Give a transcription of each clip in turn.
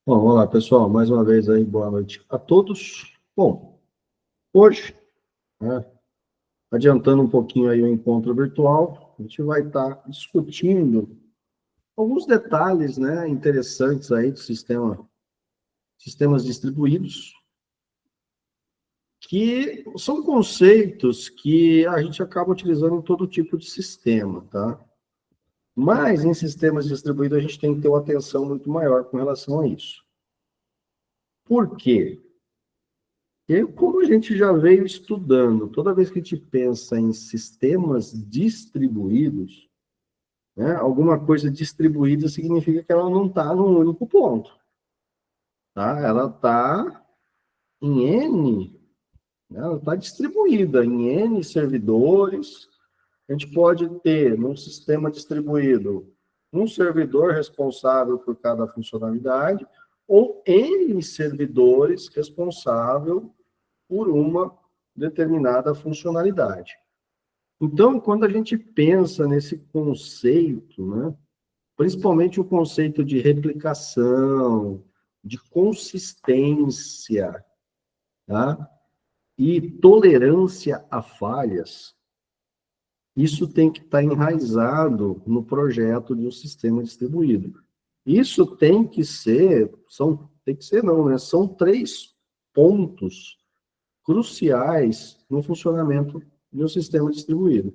Bom, olá, pessoal. Mais uma vez aí, boa noite a todos. Bom, hoje, né, adiantando um pouquinho aí o encontro virtual, a gente vai estar discutindo alguns detalhes, né, interessantes aí do sistemas distribuídos, que são conceitos que a gente acaba utilizando em todo tipo de sistema, tá? Mas em sistemas distribuídos a gente tem que ter uma atenção muito maior com relação a isso. Por quê? E como a gente já veio estudando, toda vez que a gente pensa em sistemas distribuídos, né, alguma coisa distribuída significa que ela não está num único ponto. Tá? Ela está em N, né, ela está distribuída em N servidores. A gente pode ter, num sistema distribuído, um servidor responsável por cada funcionalidade, ou N servidores responsável por uma determinada funcionalidade. Então, quando a gente pensa nesse conceito, né, principalmente o conceito de replicação, de consistência, tá, e tolerância a falhas, isso tem que estar enraizado no projeto de um sistema distribuído. Isso tem que ser, não, né? São 3 pontos cruciais no funcionamento de um sistema distribuído.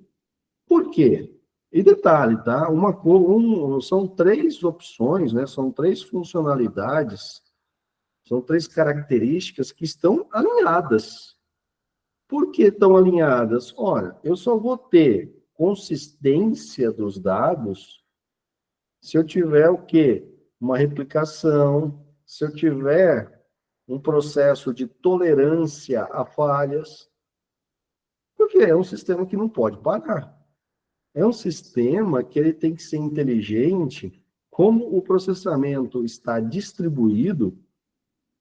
Por quê? E detalhe, tá? São 3 opções, né? São 3 funcionalidades, são 3 características que estão alinhadas. Por que estão alinhadas? Ora, eu só vou ter consistência dos dados se eu tiver o quê? Uma replicação, se eu tiver um processo de tolerância a falhas, porque é um sistema que não pode parar. É um sistema que ele tem que ser inteligente. Como o processamento está distribuído,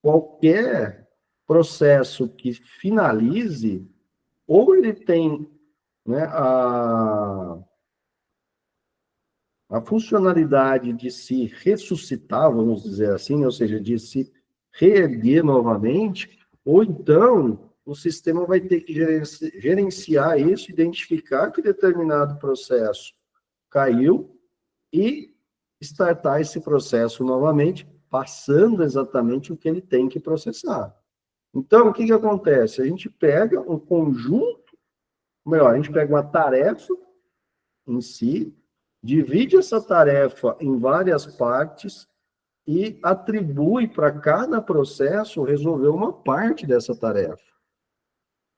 qualquer processo que finalize, ou ele tem, né, a funcionalidade de se ressuscitar, vamos dizer assim, ou seja, de se reerguer novamente, ou então o sistema vai ter que gerenciar isso, identificar que determinado processo caiu e startar esse processo novamente, passando exatamente o que ele tem que processar. Então, o que que acontece? A gente pega um conjunto, melhor, a gente pega uma tarefa em si, divide essa tarefa em várias partes e atribui para cada processo resolver uma parte dessa tarefa.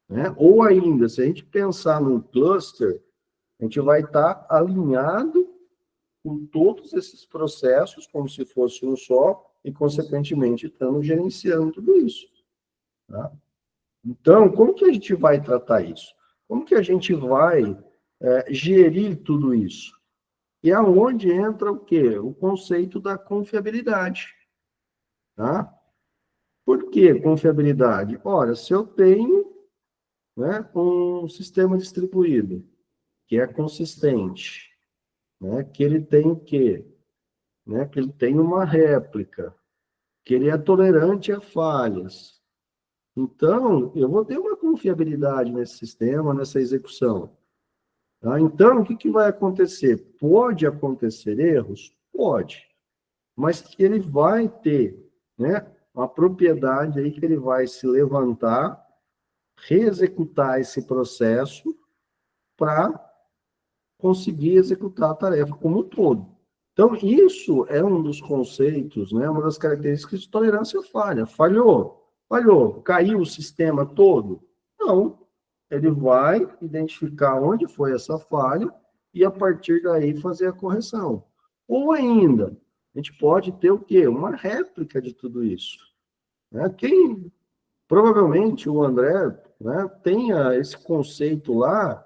Né? Ou ainda, se a gente pensar num cluster, a gente vai estar alinhado com todos esses processos, como se fosse um só, e, consequentemente, estamos gerenciando tudo isso. Tá? Então, como que a gente vai tratar isso? Como que a gente vai gerir tudo isso? E aonde entra o quê? O conceito da confiabilidade. Tá? Por que confiabilidade? Ora, se eu tenho, né, um sistema distribuído que é consistente, né, que ele tem o quê? Né, que ele tem uma réplica, que ele é tolerante a falhas. Então, eu vou ter uma confiabilidade nesse sistema, nessa execução. Tá? Então, o que que vai acontecer? Pode acontecer erros? Pode. Mas que ele vai ter, né, uma propriedade aí que ele vai se levantar, reexecutar esse processo para conseguir executar a tarefa como um todo. Então, isso é um dos conceitos, né, uma das características de tolerância à falha. Falhou, caiu o sistema todo? Não. Ele vai identificar onde foi essa falha e, a partir daí, fazer a correção. Ou ainda, a gente pode ter o quê? Uma réplica de tudo isso. Né? Provavelmente, o André, né, tenha esse conceito lá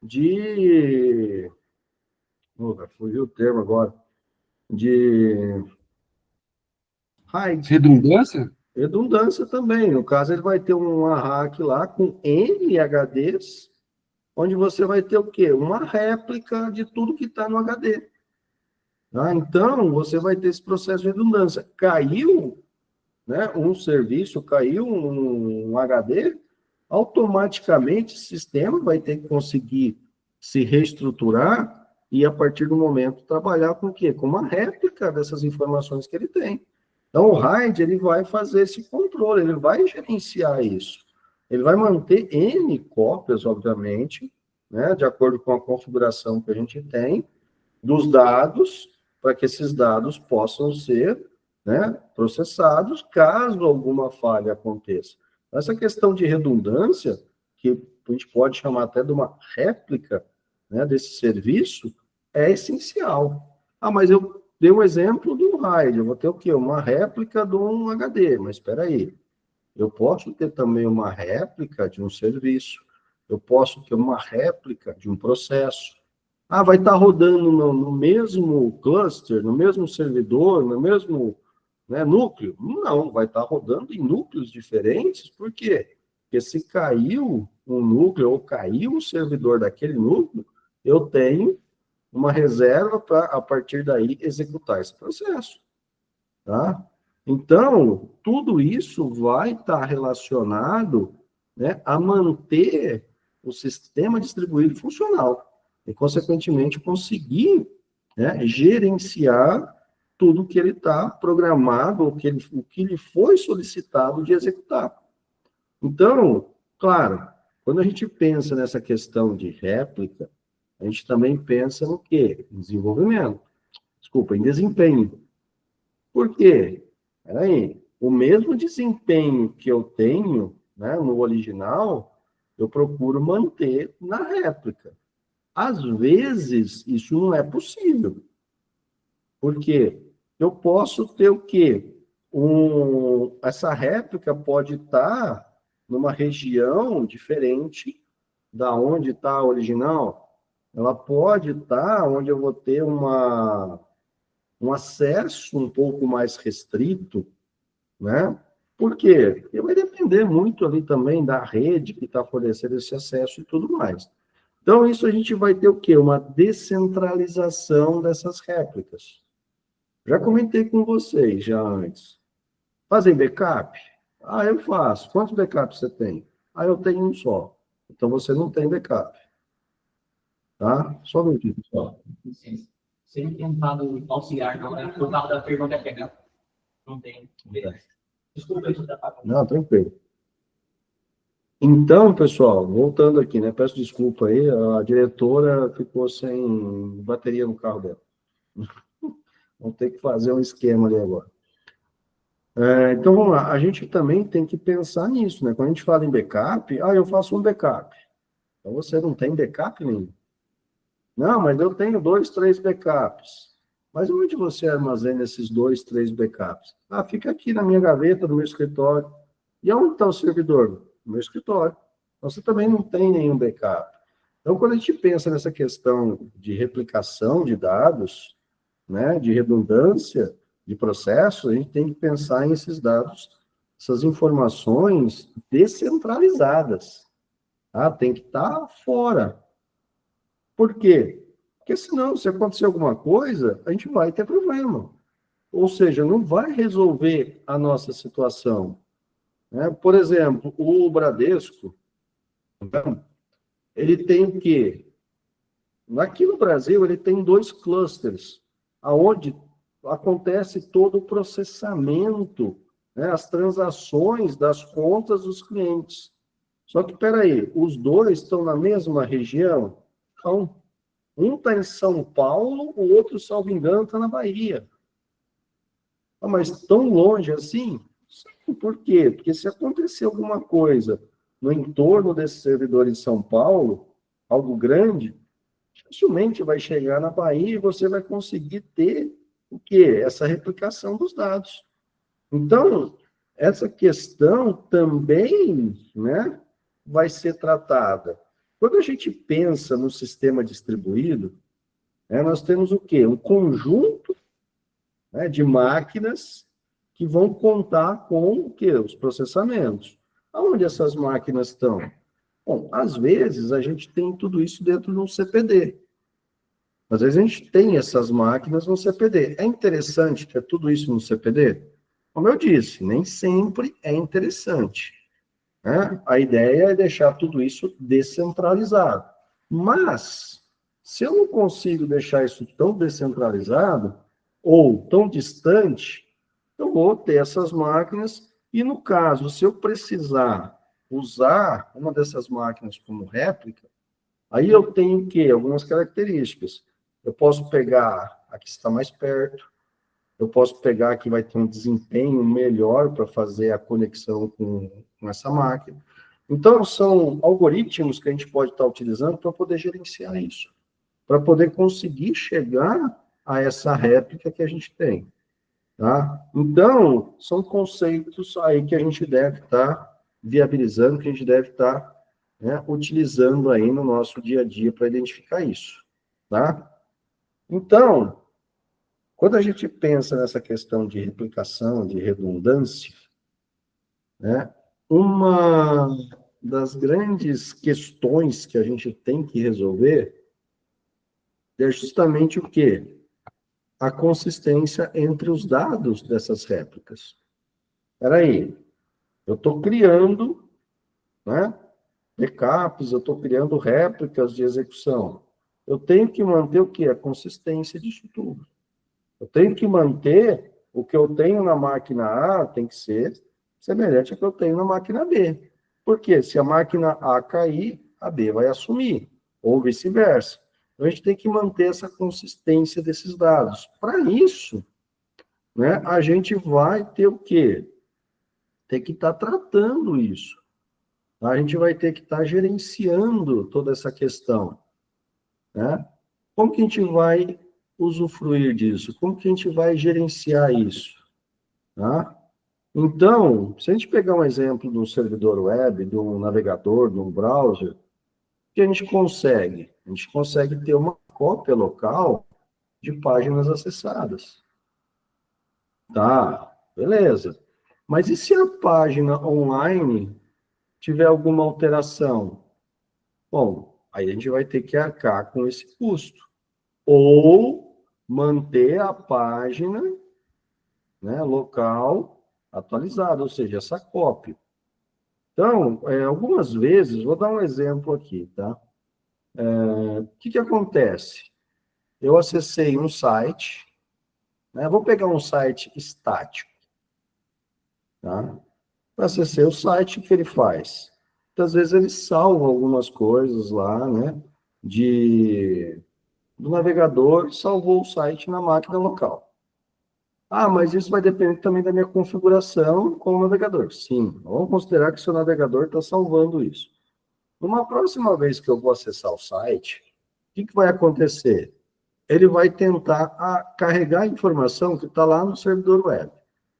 de... fugiu o termo agora. De RAID. Redundância? Redundância também. No caso, ele vai ter um ARRAC lá com N HDs, onde você vai ter o quê? Uma réplica de tudo que está no HD. Tá? Então, você vai ter esse processo de redundância. Caiu, né, um serviço, caiu um HD, automaticamente o sistema vai ter que conseguir se reestruturar e, a partir do momento, trabalhar com o quê? Com uma réplica dessas informações que ele tem. Então, o RAID, ele vai fazer esse controle, ele vai gerenciar isso. Ele vai manter N cópias, obviamente, né, de acordo com a configuração que a gente tem, dos dados, para que esses dados possam ser, né, processados, caso alguma falha aconteça. Essa questão de redundância, que a gente pode chamar até de uma réplica, né, desse serviço, é essencial. Ah, mas eu dei um exemplo do RAID, eu vou ter o quê? Uma réplica de um HD, mas espera aí, eu posso ter também uma réplica de um serviço, eu posso ter uma réplica de um processo. Ah, vai estar rodando no mesmo cluster, no mesmo servidor, no mesmo, né, núcleo? Não, vai estar rodando em núcleos diferentes. Por quê? Porque se caiu um núcleo ou caiu um servidor daquele núcleo, eu tenho uma reserva para, a partir daí, executar esse processo. Tá? Então, tudo isso vai estar relacionado, né, a manter o sistema distribuído funcional e, consequentemente, conseguir, né, gerenciar tudo que ele está programado, o que lhe foi solicitado de executar. Então, claro, quando a gente pensa nessa questão de réplica, a gente também pensa no quê? Em desenvolvimento. Desculpa, em desempenho. Por quê? Peraí, o mesmo desempenho que eu tenho, né, no original, eu procuro manter na réplica. Às vezes, isso não é possível. Por quê? Eu posso ter o quê? Essa réplica pode estar numa região diferente da onde está a original. Ela pode estar onde eu vou ter um acesso um pouco mais restrito, né? Por quê? Porque vai depender muito ali também da rede que está fornecendo esse acesso e tudo mais. Então, isso a gente vai ter o quê? Uma descentralização dessas réplicas. Já comentei com vocês já antes. Fazem backup? Ah, eu faço. Quantos backups você tem? Ah, eu tenho um só. Então, você não tem backup. Tá? Só um minutinho, pessoal. Licença. Sem tentado auxiliar, não, né? Por causa da pergunta que é. Não tem. Beleza. Desculpa, eu estou falando. Não, tranquilo. Então, pessoal, voltando aqui, né? Peço desculpa aí, a diretora ficou sem bateria no carro dela. Vamos ter que fazer um esquema ali agora. Então, vamos lá. A gente também tem que pensar nisso, né? Quando a gente fala em backup, eu faço um backup. Então, você não tem backup nenhum. Não, mas eu tenho 2, 3 backups. Mas onde você armazena esses 2, 3 backups? Ah, fica aqui na minha gaveta, no meu escritório. E onde está o servidor? No meu escritório. Então, você também não tem nenhum backup. Então, quando a gente pensa nessa questão de replicação de dados, né, de redundância de processos, a gente tem que pensar em esses dados, essas informações descentralizadas. Tá? Tem que estar fora. Por quê? Porque senão, se acontecer alguma coisa, a gente vai ter problema. Ou seja, não vai resolver a nossa situação. Né? Por exemplo, o Bradesco, ele tem o quê? Aqui no Brasil, ele tem 2 clusters, aonde acontece todo o processamento, né, as transações das contas dos clientes. Só que, peraí, os 2 estão na mesma região? Então, um está em São Paulo, o outro, salvo engano, está na Bahia. Ah, mas tão longe assim? Sim, por quê? Porque se acontecer alguma coisa no entorno desse servidor em São Paulo, algo grande, dificilmente vai chegar na Bahia e você vai conseguir ter o quê? Essa replicação dos dados. Então, essa questão também, né, vai ser tratada. Quando a gente pensa no sistema distribuído, nós temos o quê? Um conjunto, né, de máquinas que vão contar com o quê? Os processamentos. Aonde essas máquinas estão? Bom, às vezes a gente tem tudo isso dentro de um CPD. Às vezes a gente tem essas máquinas no CPD. É interessante ter tudo isso no CPD? Como eu disse, nem sempre é interessante, né? A ideia é deixar tudo isso descentralizado. Mas, se eu não consigo deixar isso tão descentralizado, ou tão distante, eu vou ter essas máquinas, e no caso, se eu precisar usar uma dessas máquinas como réplica, aí eu tenho o quê? Algumas características. Eu posso pegar a que está mais perto, eu posso pegar a que vai ter um desempenho melhor para fazer a conexão com essa máquina. Então, são algoritmos que a gente pode estar utilizando para poder gerenciar isso, para poder conseguir chegar a essa réplica que a gente tem. Tá? Então, são conceitos aí que a gente deve estar viabilizando, que a gente deve estar, né, utilizando aí no nosso dia a dia para identificar isso. Tá? Então, quando a gente pensa nessa questão de replicação, de redundância, né, uma das grandes questões que a gente tem que resolver é justamente o quê? A consistência entre os dados dessas réplicas. Espera aí, eu estou criando, né, backups, eu estou criando réplicas de execução. Eu tenho que manter o quê? A consistência disso tudo. Eu tenho que manter o que eu tenho na máquina A, tem que ser semelhante ao que eu tenho na máquina B. Porque se a máquina A cair, a B vai assumir, ou vice-versa. Então, a gente tem que manter essa consistência desses dados. Para isso, né, a gente vai ter o quê? Tem que estar tratando isso. A gente vai ter que estar gerenciando toda essa questão, né? Como que a gente vai usufruir disso? Como que a gente vai gerenciar isso? Tá? Então, se a gente pegar um exemplo de um servidor web, de um navegador, de um browser, o que a gente consegue? A gente consegue ter uma cópia local de páginas acessadas. Tá, beleza. Mas e se a página online tiver alguma alteração? Bom, aí a gente vai ter que arcar com esse custo. Ou manter a página, né, local atualizada, ou seja, essa cópia. Então, algumas vezes, vou dar um exemplo aqui, tá? O que acontece? Eu acessei um site, né? Vou pegar um site estático, tá? Eu acessei o site, o que ele faz? Muitas vezes ele salva algumas coisas lá, né? Do navegador, salvou o site na máquina local. Ah, mas isso vai depender também da minha configuração com o navegador. Sim, vamos considerar que o seu navegador está salvando isso. Numa próxima vez que eu vou acessar o site, o que vai acontecer? Ele vai tentar carregar a informação que está lá no servidor web.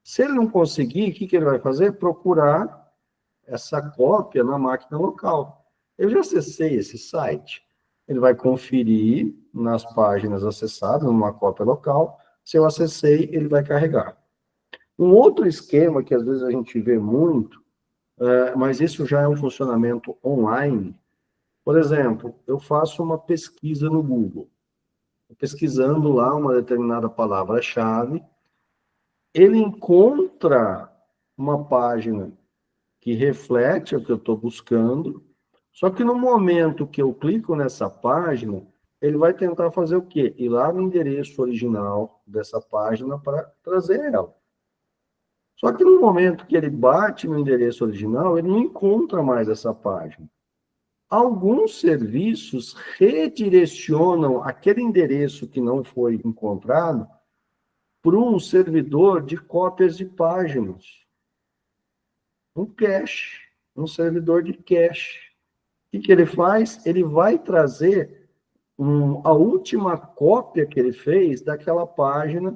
Se ele não conseguir, o que ele vai fazer? Procurar essa cópia na máquina local. Eu já acessei esse site. Ele vai conferir nas páginas acessadas, numa cópia local. Se eu acessei, ele vai carregar. Um outro esquema que às vezes a gente vê muito, mas isso já é um funcionamento online. Por exemplo, eu faço uma pesquisa no Google. Pesquisando lá uma determinada palavra-chave, ele encontra uma página que reflete o que eu estou buscando, só que no momento que eu clico nessa página, ele vai tentar fazer o quê? Ir lá no endereço original dessa página para trazer ela. Só que no momento que ele bate no endereço original, ele não encontra mais essa página. Alguns serviços redirecionam aquele endereço que não foi encontrado para um servidor de cópias de páginas. Um cache, um servidor de cache. O que ele faz? Ele vai trazer a última cópia que ele fez daquela página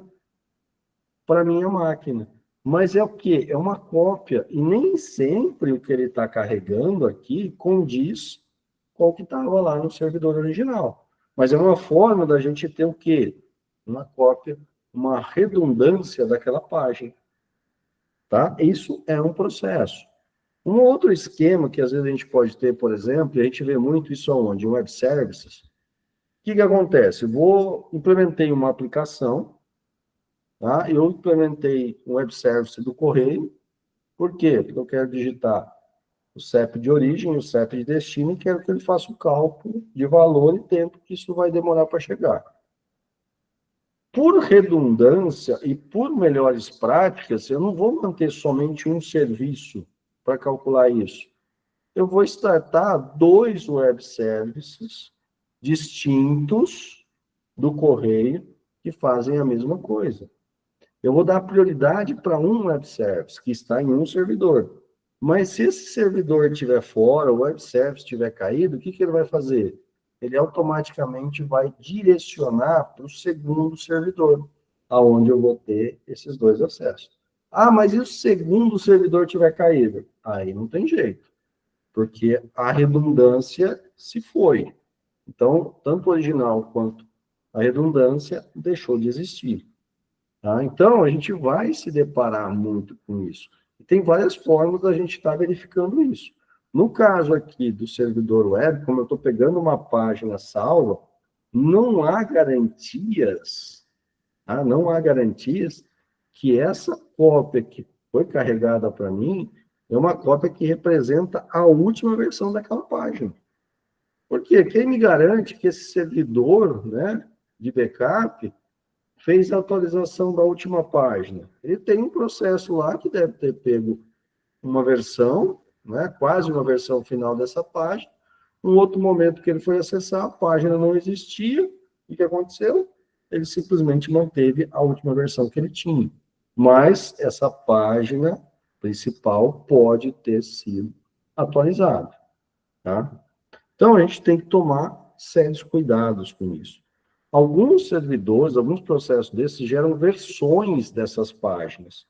para a minha máquina. Mas é o quê? É uma cópia. E nem sempre o que ele está carregando aqui condiz com o que estava lá no servidor original. Mas é uma forma da gente ter o quê? Uma cópia, uma redundância daquela página. Tá? Isso é um processo. Um outro esquema que às vezes a gente pode ter, por exemplo, e a gente vê muito isso aonde? Em web services. O que acontece? Implementei uma aplicação, Tá? Eu implementei um web service do correio. Por quê? Porque eu quero digitar o CEP de origem, o CEP de destino, e quero que ele faça o cálculo de valor e tempo que isso vai demorar para chegar. Por redundância e por melhores práticas, eu não vou manter somente um serviço para calcular isso. Eu vou startar 2 web services distintos do correio que fazem a mesma coisa. Eu vou dar prioridade para um web service que está em um servidor. Mas se esse servidor estiver fora, o web service estiver caído, o que ele vai fazer? Ele automaticamente vai direcionar para o segundo servidor, aonde eu vou ter esses 2 acessos. Ah, mas e o segundo servidor estiver caído? Aí não tem jeito, porque a redundância se foi. Então, tanto o original quanto a redundância deixou de existir. Tá? Então, a gente vai se deparar muito com isso. E tem várias formas da gente estar verificando isso. No caso aqui do servidor web, como eu estou pegando uma página salva, não há garantias, tá? Não há garantias que essa cópia que foi carregada para mim é uma cópia que representa a última versão daquela página. Por quê? Quem me garante que esse servidor, né, de backup fez a atualização da última página? Ele tem um processo lá que deve ter pego uma versão, né, quase uma versão final dessa página. Um outro momento que ele foi acessar, a página não existia. O que aconteceu? Ele simplesmente manteve a última versão que ele tinha. Mas essa página principal pode ter sido atualizada. Tá? Então, a gente tem que tomar sérios cuidados com isso. Alguns servidores, alguns processos desses geram versões dessas páginas.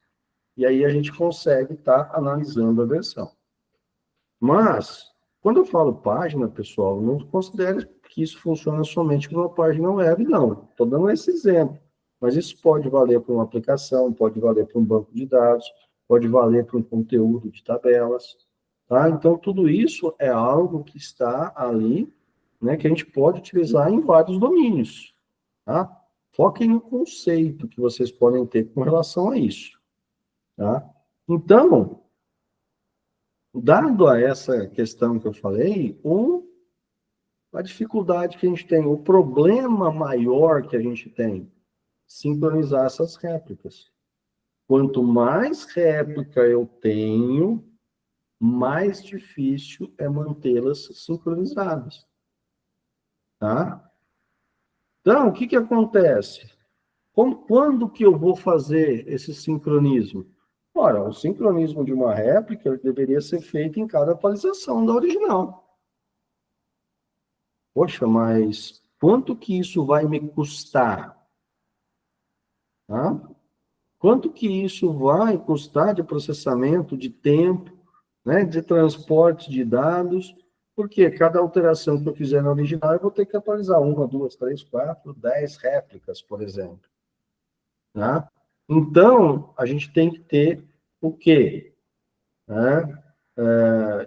E aí a gente consegue estar analisando a versão. Mas, quando eu falo página, pessoal, não considere que isso funciona somente para uma página web, não. Estou dando esse exemplo. Mas isso pode valer para uma aplicação, pode valer para um banco de dados, pode valer para um conteúdo de tabelas. Tá? Então, tudo isso é algo que está ali, né, que a gente pode utilizar em vários domínios. Tá? Foquem no conceito que vocês podem ter com relação a isso. Tá? Então, dado a essa questão que eu falei, a dificuldade que a gente tem, o problema maior que a gente tem, sincronizar essas réplicas. Quanto mais réplica eu tenho, mais difícil é mantê-las sincronizadas. Tá? Então, o que acontece? Quando que eu vou fazer esse sincronismo? Ora, o sincronismo de uma réplica deveria ser feito em cada atualização da original. Poxa, mas quanto que isso vai me custar? Tá? Quanto que isso vai custar de processamento, de tempo, né, de transporte de dados? Porque cada alteração que eu fizer na original, eu vou ter que atualizar 1, 2, 3, 4, 10 réplicas, por exemplo. Tá? Então, a gente tem que ter o quê?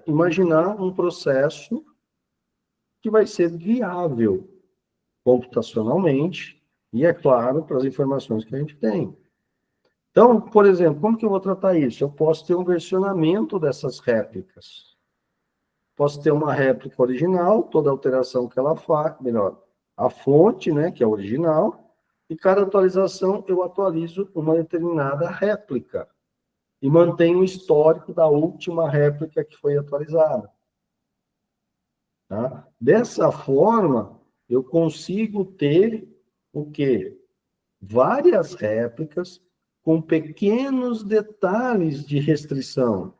Imaginar um processo que vai ser viável computacionalmente e, é claro, para as informações que a gente tem. Então, por exemplo, como que eu vou tratar isso? Eu posso ter um versionamento dessas réplicas. Posso ter uma réplica original, toda alteração que ela faz, melhor, a fonte, né, que é a original, e cada atualização eu atualizo uma determinada réplica e mantenho o histórico da última réplica que foi atualizada. Tá? Dessa forma, eu consigo ter o quê? Várias réplicas com pequenos detalhes de restrição.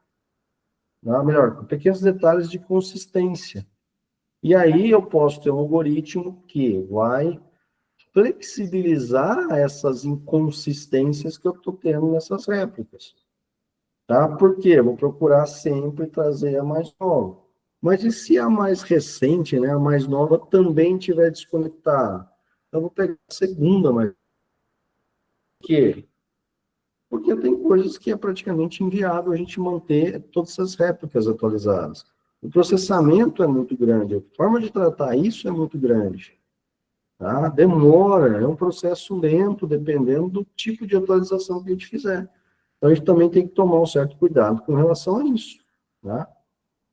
Não, melhor, com pequenos detalhes de consistência. E aí eu posso ter um algoritmo que vai flexibilizar essas inconsistências que eu estou tendo nessas réplicas. Tá? Por quê? Eu vou procurar sempre trazer a mais nova. Mas e se a mais recente, né, a mais nova, também estiver desconectada? Eu vou pegar a segunda, mas por quê? Porque tem coisas que é praticamente inviável a gente manter todas essas réplicas atualizadas. O processamento é muito grande, a forma de tratar isso é muito grande. Tá? Demora, é um processo lento, dependendo do tipo de atualização que a gente fizer. Então, a gente também tem que tomar um certo cuidado com relação a isso. Tá?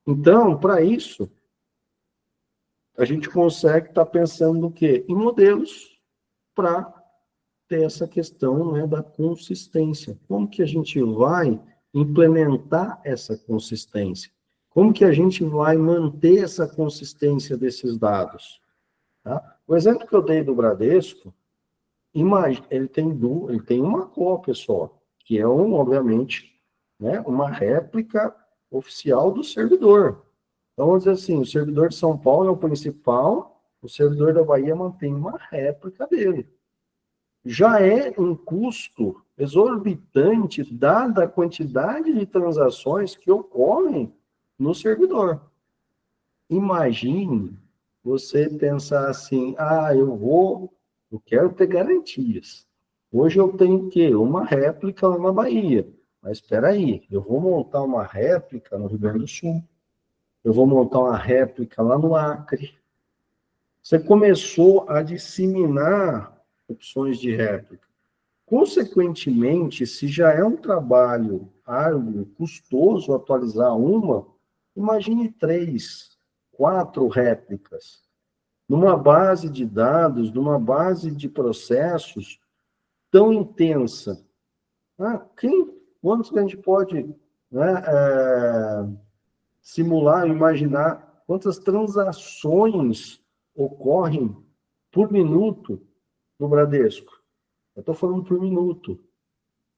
Então, para isso, a gente consegue estar pensando no quê? Em modelos para ter essa questão, né, da consistência. Como que a gente vai implementar essa consistência? Como que a gente vai manter essa consistência desses dados? Tá? O exemplo que eu dei do Bradesco, imagine, ele tem uma cópia só, que é, obviamente, né, uma réplica oficial do servidor. Então, vamos dizer assim, o servidor de São Paulo é o principal, o servidor da Bahia mantém uma réplica dele. Já é um custo exorbitante, dada a quantidade de transações que ocorrem no servidor. Imagine você pensar assim, eu quero ter garantias. Hoje eu tenho o quê? Uma réplica lá na Bahia. Mas espera aí, eu vou montar uma réplica no Rio Grande do Sul. Eu vou montar uma réplica lá no Acre. Você começou a disseminar opções de réplica. Consequentemente, se já é um trabalho árduo, custoso atualizar uma, imagine 3, 4 réplicas. Numa base de dados, numa base de processos tão intensa. Quantos que a gente pode, né, simular, imaginar quantas transações ocorrem por minuto no Bradesco? Eu estou falando por minuto.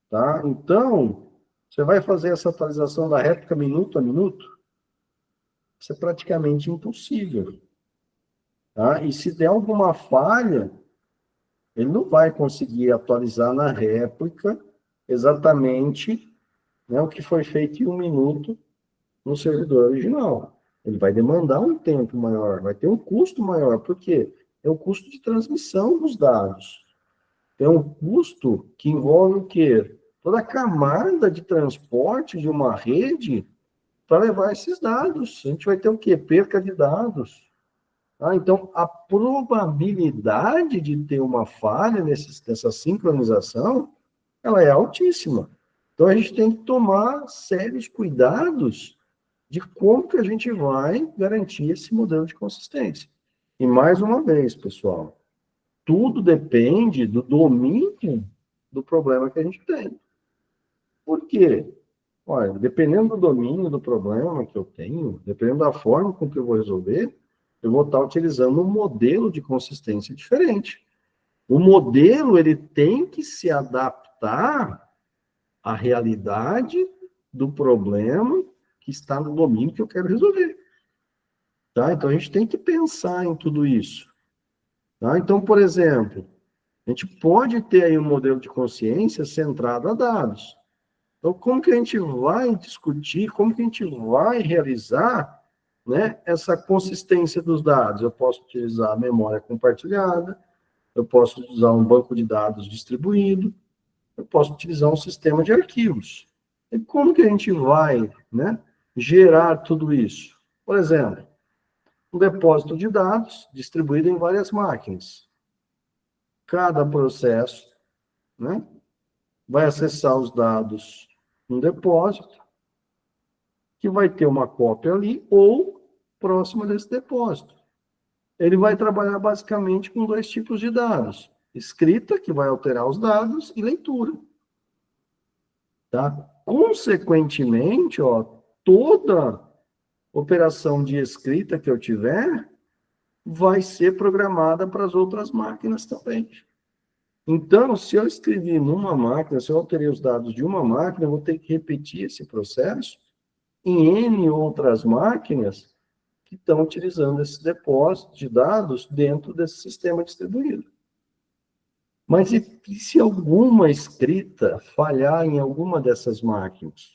Tá? Então, você vai fazer essa atualização da réplica minuto a minuto? Isso é praticamente impossível. Tá? E se der alguma falha, ele não vai conseguir atualizar na réplica exatamente, né, o que foi feito em um minuto no servidor original. Ele vai demandar um tempo maior, vai ter um custo maior. Por quê? É o custo de transmissão dos dados. É um custo que envolve o quê? Toda a camada de transporte de uma rede para levar esses dados. A gente vai ter o quê? Perca de dados. Então, a probabilidade de ter uma falha nessa sincronização, ela é altíssima. Então, a gente tem que tomar sérios cuidados de como que a gente vai garantir esse modelo de consistência. E, mais uma vez, pessoal, tudo depende do domínio do problema que a gente tem. Por quê? Olha, dependendo do domínio do problema que eu tenho, dependendo da forma com que eu vou resolver, eu vou estar utilizando um modelo de consistência diferente. O modelo, ele tem que se adaptar à realidade do problema que está no domínio que eu quero resolver. Tá? Então, a gente tem que pensar em tudo isso. Tá? Então, por exemplo, a gente pode ter aí um modelo de consciência centrado a dados. Então, como que a gente vai discutir, como que a gente vai realizar, né, essa consistência dos dados? Eu posso utilizar a memória compartilhada, eu posso usar um banco de dados distribuído, eu posso utilizar um sistema de arquivos. E como que a gente vai, né, gerar tudo isso? Por exemplo, um depósito de dados distribuído em várias máquinas. Cada processo, né, vai acessar os dados num depósito, que vai ter uma cópia ali ou próxima desse depósito. Ele vai trabalhar basicamente com 2 tipos de dados: escrita, que vai alterar os dados, e leitura. Tá? Consequentemente, toda operação de escrita que eu tiver vai ser programada para as outras máquinas também. Então, se eu escrevi numa máquina, se eu alterei os dados de uma máquina, eu vou ter que repetir esse processo em N outras máquinas que estão utilizando esse depósito de dados dentro desse sistema distribuído. Mas e se alguma escrita falhar em alguma dessas máquinas?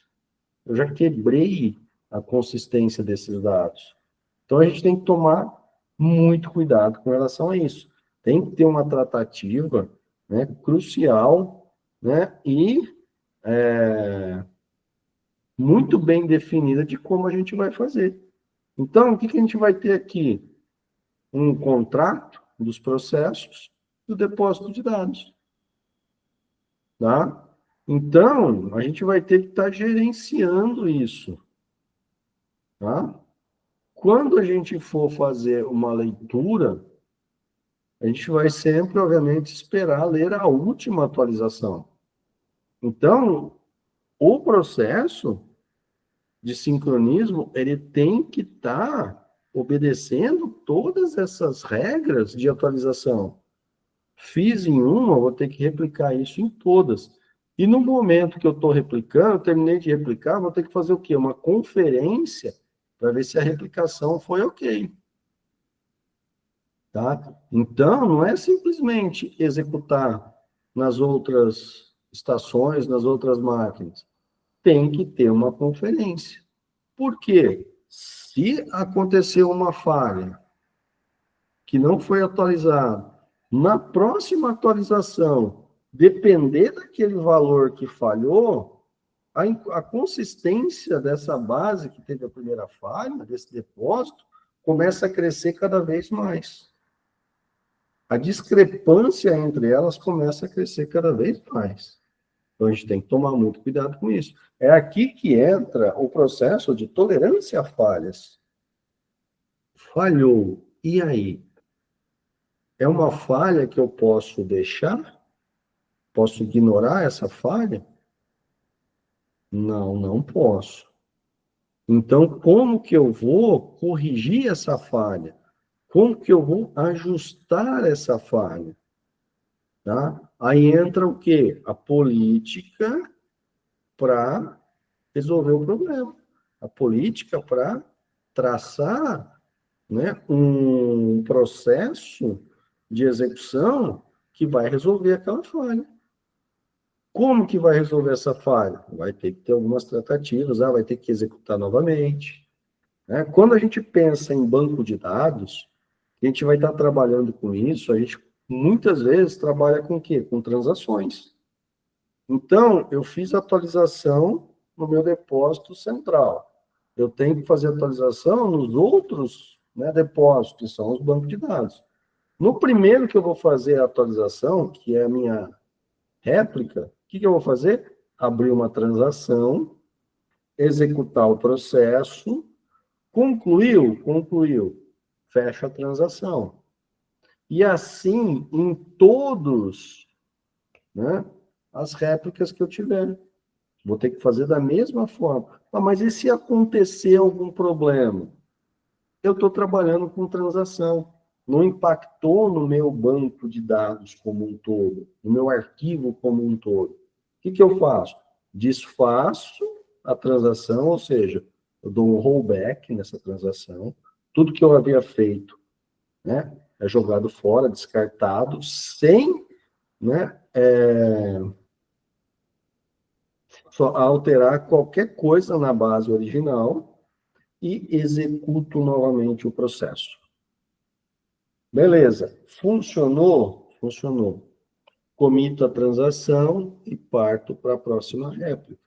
Eu já quebrei a consistência desses dados. Então, a gente tem que tomar muito cuidado com relação a isso. Tem que ter uma tratativa, né, crucial, né, e muito bem definida de como a gente vai fazer. Então, o que a gente vai ter aqui? Um contrato dos processos do depósito de dados. Tá? Então, a gente vai ter que estar gerenciando isso. Tá? Quando a gente for fazer uma leitura, a gente vai sempre, obviamente, esperar ler a última atualização. Então, o processo de sincronismo, ele tem que estar obedecendo todas essas regras de atualização. Fiz em uma, vou ter que replicar isso em todas. E no momento que eu estou replicando, terminei de replicar, vou ter que fazer o quê? Uma conferência para ver se a replicação foi ok. Tá? Então, não é simplesmente executar nas outras estações, nas outras máquinas. Tem que ter uma conferência. Por quê? Se aconteceu uma falha que não foi atualizada, na próxima atualização, depender daquele valor que falhou, a consistência dessa base que teve a primeira falha, desse depósito, começa a crescer cada vez mais. A discrepância entre elas começa a crescer cada vez mais. Então, a gente tem que tomar muito cuidado com isso. É aqui que entra o processo de tolerância a falhas. Falhou. E aí? É uma falha que eu posso deixar? Posso ignorar essa falha? Não, não posso. Então, como que eu vou corrigir essa falha? Como que eu vou ajustar essa falha? Tá? Aí entra o quê? A política para resolver o problema. A política para traçar, né, um processo de execução que vai resolver aquela falha. Como que vai resolver essa falha? Vai ter que ter algumas tratativas, vai ter que executar novamente. Né? Quando a gente pensa em banco de dados, a gente vai estar trabalhando com isso, a gente muitas vezes trabalha com o quê? Com transações. Então, eu fiz a atualização no meu depósito central. Eu tenho que fazer atualização nos outros, né, depósitos, que são os bancos de dados. No primeiro que eu vou fazer a atualização, que é a minha réplica, o que eu vou fazer? Abrir uma transação, executar o processo, concluiu, fecha a transação. E assim, em todos, né, as réplicas que eu tiver. Vou ter que fazer da mesma forma. Mas e se acontecer algum problema? Eu estou trabalhando com transação. Não impactou no meu banco de dados como um todo, no meu arquivo como um todo. O que eu faço? Desfaço a transação, ou seja, eu dou um rollback nessa transação. Tudo que eu havia feito, né, é jogado fora, descartado, sem, né, só alterar qualquer coisa na base original e executo novamente o processo. Beleza. Funcionou? Funcionou. Comito a transação e parto para a próxima réplica.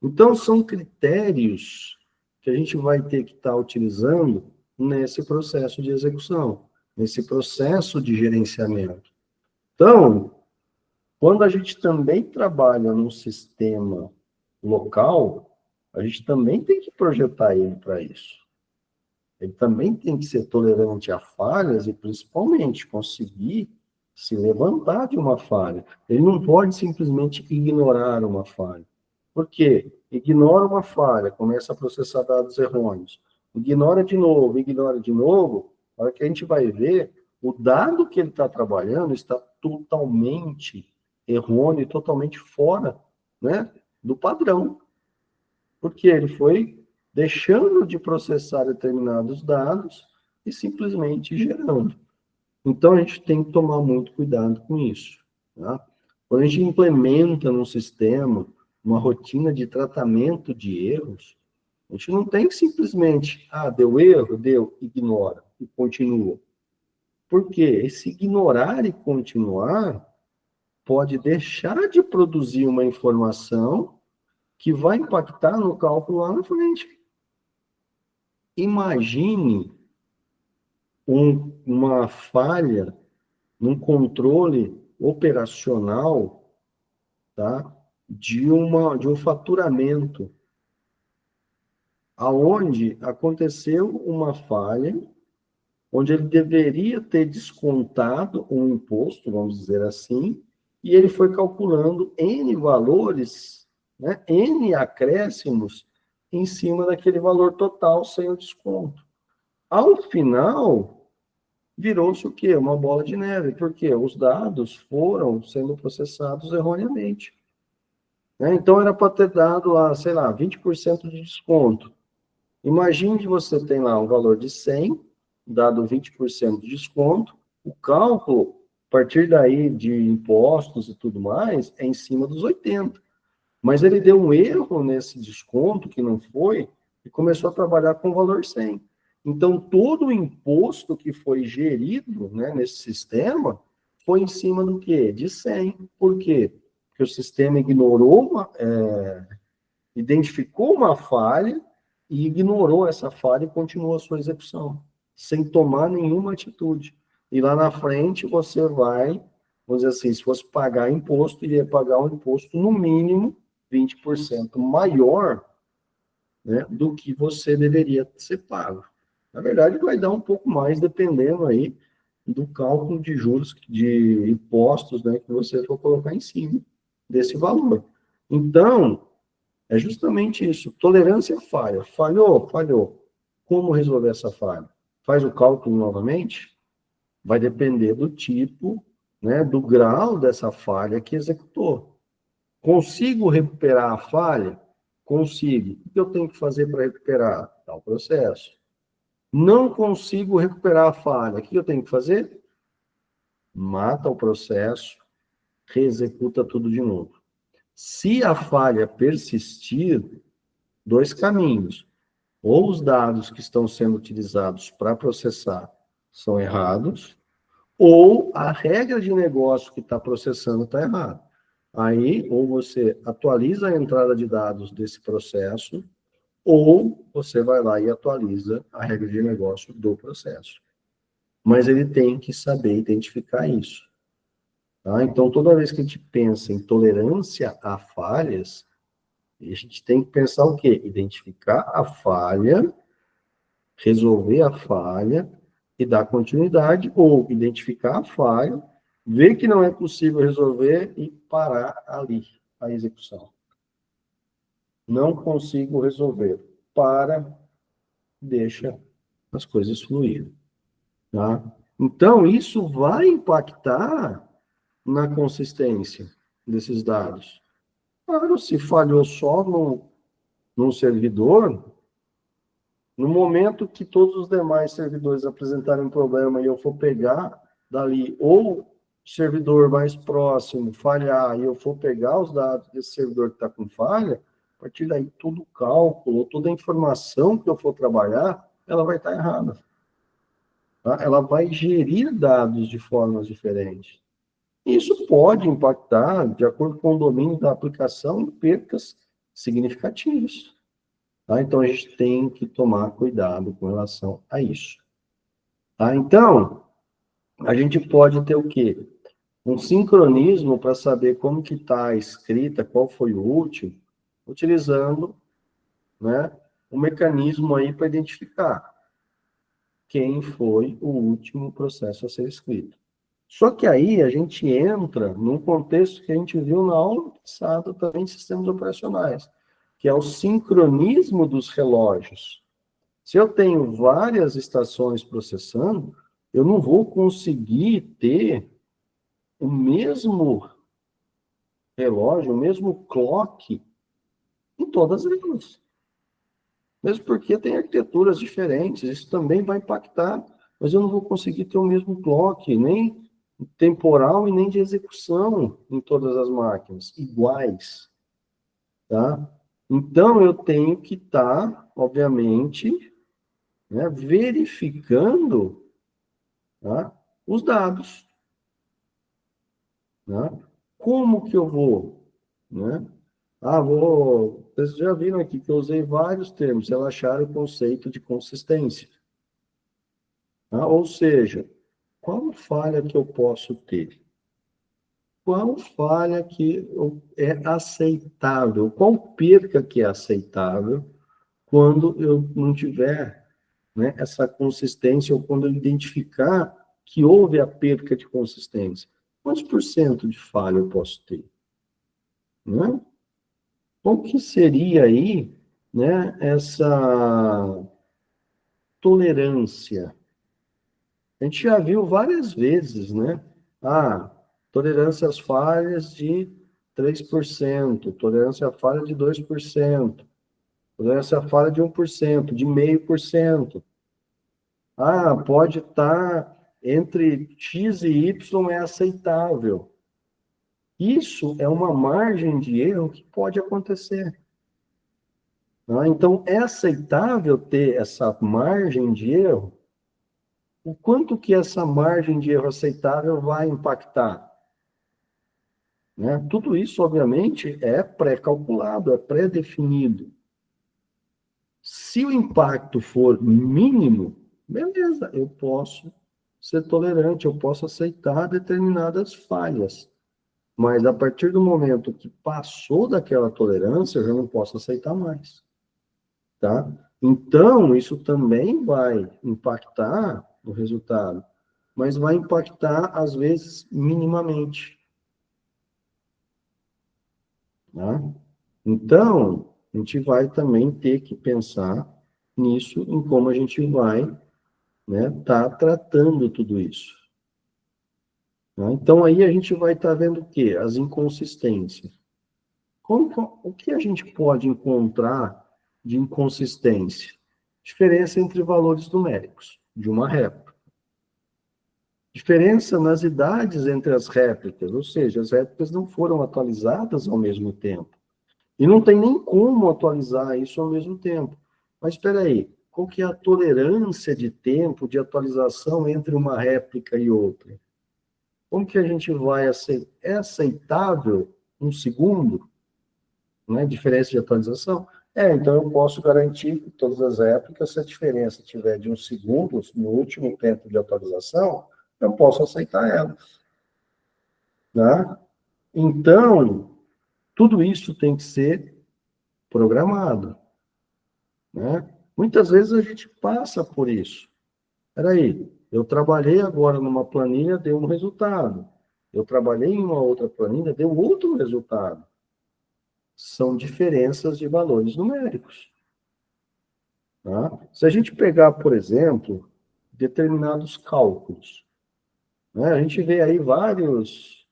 Então, são critérios que a gente vai ter que estar utilizando nesse processo de execução, nesse processo de gerenciamento. Então, quando a gente também trabalha num sistema local, a gente também tem que projetar ele para isso. Ele também tem que ser tolerante a falhas e, principalmente, conseguir se levantar de uma falha. Ele não pode simplesmente ignorar uma falha. Por quê? Ignora uma falha, começa a processar dados errôneos. Ignora de novo, a hora que a gente vai ver, o dado que ele está trabalhando está totalmente errôneo, totalmente fora, né, do padrão. Porque ele foi deixando de processar determinados dados e simplesmente gerando. Então, a gente tem que tomar muito cuidado com isso. Tá? Quando a gente implementa num sistema uma rotina de tratamento de erros, a gente não tem que simplesmente, deu erro, ignora e continua. Por quê? Esse ignorar e continuar pode deixar de produzir uma informação que vai impactar no cálculo lá na frente. Imagine uma falha num controle operacional, tá? De um faturamento, aonde aconteceu uma falha, onde ele deveria ter descontado um imposto, vamos dizer assim, e ele foi calculando N valores, né, N acréscimos em cima daquele valor total sem o desconto. Ao final, virou-se o quê? Uma bola de neve, porque os dados foram sendo processados erroneamente. Né? Então, era para ter dado lá, sei lá, 20% de desconto. Imagine que você tem lá um valor de 100, dado 20% de desconto, o cálculo, a partir daí de impostos e tudo mais, é em cima dos 80. Mas ele deu um erro nesse desconto, que não foi, e começou a trabalhar com o valor 100. Então, todo o imposto que foi gerido, né, nesse sistema foi em cima do quê? De 100. Por quê? Porque o sistema identificou uma falha e ignorou essa falha e continuou a sua execução, sem tomar nenhuma atitude. E lá na frente você vai, vamos dizer assim, se fosse pagar imposto, iria pagar um imposto no mínimo 20% maior, né, do que você deveria ser pago. Na verdade, vai dar um pouco mais, dependendo aí do cálculo de juros, de impostos, né, que você for colocar em cima desse valor. Então, é justamente isso. Tolerância à falha. Falhou, falhou. Como resolver essa falha? Faz o cálculo novamente? Vai depender do tipo, né, do grau dessa falha que executou. Consigo recuperar a falha? Consigo. O que eu tenho que fazer para recuperar? Tal processo. Não consigo recuperar a falha. O que eu tenho que fazer? Mata o processo, reexecuta tudo de novo. Se a falha persistir, dois caminhos. Ou os dados que estão sendo utilizados para processar são errados, ou a regra de negócio que está processando está errada. Aí, ou você atualiza a entrada de dados desse processo, ou você vai lá e atualiza a regra de negócio do processo. Mas ele tem que saber identificar isso. Tá? Então, toda vez que a gente pensa em tolerância a falhas, a gente tem que pensar o quê? Identificar a falha, resolver a falha e dar continuidade, ou identificar a falha, ver que não é possível resolver e parar ali a execução. Não consigo resolver. Para, deixa as coisas fluírem. Tá? Então, isso vai impactar na consistência desses dados. Claro, se falhou só num servidor, no momento que todos os demais servidores apresentarem um problema e eu for pegar dali, ou o servidor mais próximo falhar e eu for pegar os dados desse servidor que está com falha, a partir daí todo o cálculo, toda a informação que eu for trabalhar, ela vai estar errada. Tá? Ela vai gerir dados de formas diferentes. Isso pode impactar, de acordo com o domínio da aplicação, em percas significativas. Tá? Então, a gente tem que tomar cuidado com relação a isso. Tá? Então, a gente pode ter o quê? Um sincronismo para saber como que está a escrita, qual foi o último, utilizando, né, um mecanismo aí para identificar quem foi o último processo a ser escrito. Só que aí a gente entra num contexto que a gente viu na aula passada também de sistemas operacionais, que é o sincronismo dos relógios. Se eu tenho várias estações processando, eu não vou conseguir ter o mesmo relógio, o mesmo clock em todas elas. Mesmo porque tem arquiteturas diferentes, isso também vai impactar, mas eu não vou conseguir ter o mesmo clock, nem temporal e nem de execução em todas as máquinas, iguais. Tá? Então, eu tenho que estar, obviamente, né, verificando, tá, os dados. Né? Como que eu vou? Né? Vocês já viram aqui que eu usei vários termos, relaxar o conceito de consistência. Tá? Ou seja, qual falha que eu posso ter? Qual falha que é aceitável? Qual perca que é aceitável quando eu não tiver, né, essa consistência ou quando eu identificar que houve a perca de consistência? Quantos por cento de falha eu posso ter? Né? Qual que seria aí, né, essa tolerância? A gente já viu várias vezes, né? Ah, tolerância às falhas de 3%, tolerância à falha de 2%, tolerância à falha de 1%, de 0,5%. Ah, pode estar entre X e Y é aceitável. Isso é uma margem de erro que pode acontecer. Então, é aceitável ter essa margem de erro? O quanto que essa margem de erro aceitável vai impactar? Né? Tudo isso, obviamente, é pré-calculado, é pré-definido. Se o impacto for mínimo, beleza, eu posso ser tolerante, eu posso aceitar determinadas falhas. Mas a partir do momento que passou daquela tolerância, eu já não posso aceitar mais. Tá? Então, isso também vai impactar o resultado, mas vai impactar, às vezes, minimamente. Tá? Então, a gente vai também ter que pensar nisso, em como a gente vai, né, tá tratando tudo isso. Tá? Então, aí a gente vai estar vendo o quê? As inconsistências. O que a gente pode encontrar de inconsistência? Diferença entre valores numéricos de uma réplica. Diferença nas idades entre as réplicas, ou seja, as réplicas não foram atualizadas ao mesmo tempo. E não tem nem como atualizar isso ao mesmo tempo. Mas espera aí, qual que é a tolerância de tempo de atualização entre uma réplica e outra? Como que a gente vai aceitar? É aceitável um segundo, né, diferença de atualização? Então eu posso garantir que todas as réplicas, se a diferença tiver de um segundo no último tempo de atualização, eu posso aceitar elas. Né? Então, tudo isso tem que ser programado. Né? Muitas vezes a gente passa por isso. Peraí, eu trabalhei agora numa planilha, deu um resultado. Eu trabalhei em uma outra planilha, deu outro resultado. São diferenças de valores numéricos. Tá? Se a gente pegar, por exemplo, determinados cálculos, né? A gente vê aí vários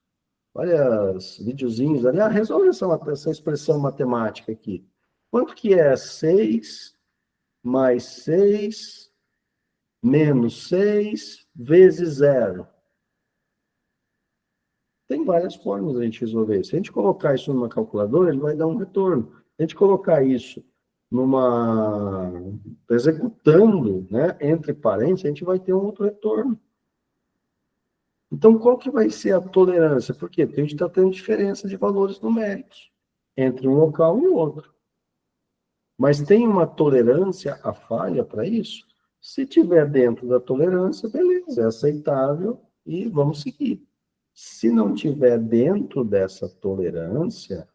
videozinhos ali, resolve essa expressão matemática aqui. Quanto que é 6 mais 6 menos 6 vezes 0? Tem várias formas de a gente resolver isso. Se a gente colocar isso numa calculadora, ele vai dar um retorno. Se a gente colocar isso executando, né, entre parênteses, a gente vai ter um outro retorno. Então, qual que vai ser a tolerância? Por quê? Porque a gente está tendo diferença de valores numéricos entre um local e outro. Mas tem uma tolerância à falha para isso? Se tiver dentro da tolerância, beleza, é aceitável e vamos seguir. Se não tiver dentro dessa tolerância,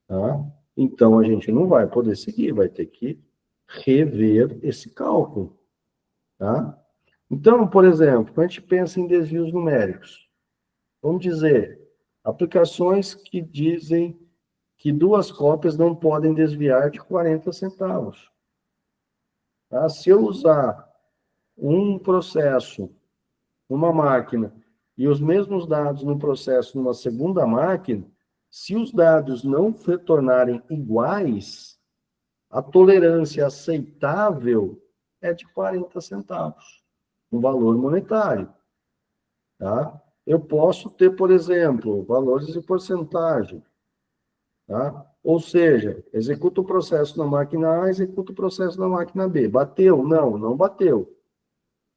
tá? Então a gente não vai poder seguir, vai ter que rever esse cálculo. Tá? Então, por exemplo, quando a gente pensa em desvios numéricos, vamos dizer, aplicações que dizem que 2 cópias não podem desviar de 40 centavos. Tá? Se eu usar um processo, uma máquina, e os mesmos dados no processo numa segunda máquina, se os dados não retornarem iguais, a tolerância aceitável é de 40 centavos, um valor monetário. Tá? Eu posso ter, por exemplo, valores de porcentagem. Tá? Ou seja, executa o processo na máquina A, executa o processo na máquina B. Bateu? Não, não bateu.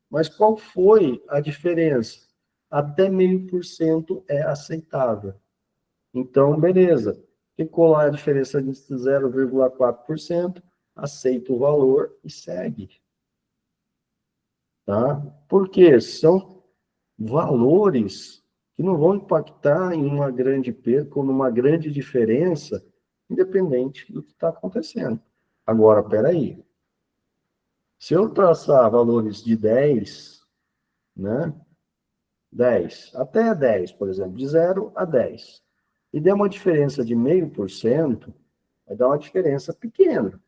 Mas qual foi a diferença? Até 0,5% é aceitável. Então, beleza. Ficou lá a diferença de 0,4%, aceita o valor e segue. tá? Porque são valores que não vão impactar em uma grande perca ou numa grande diferença, independente do que está acontecendo. Agora, peraí. Se eu traçar valores de 10, né? 10, até 10, por exemplo, de 0 a 10, e der uma diferença de 0,5%, vai dar uma diferença pequena.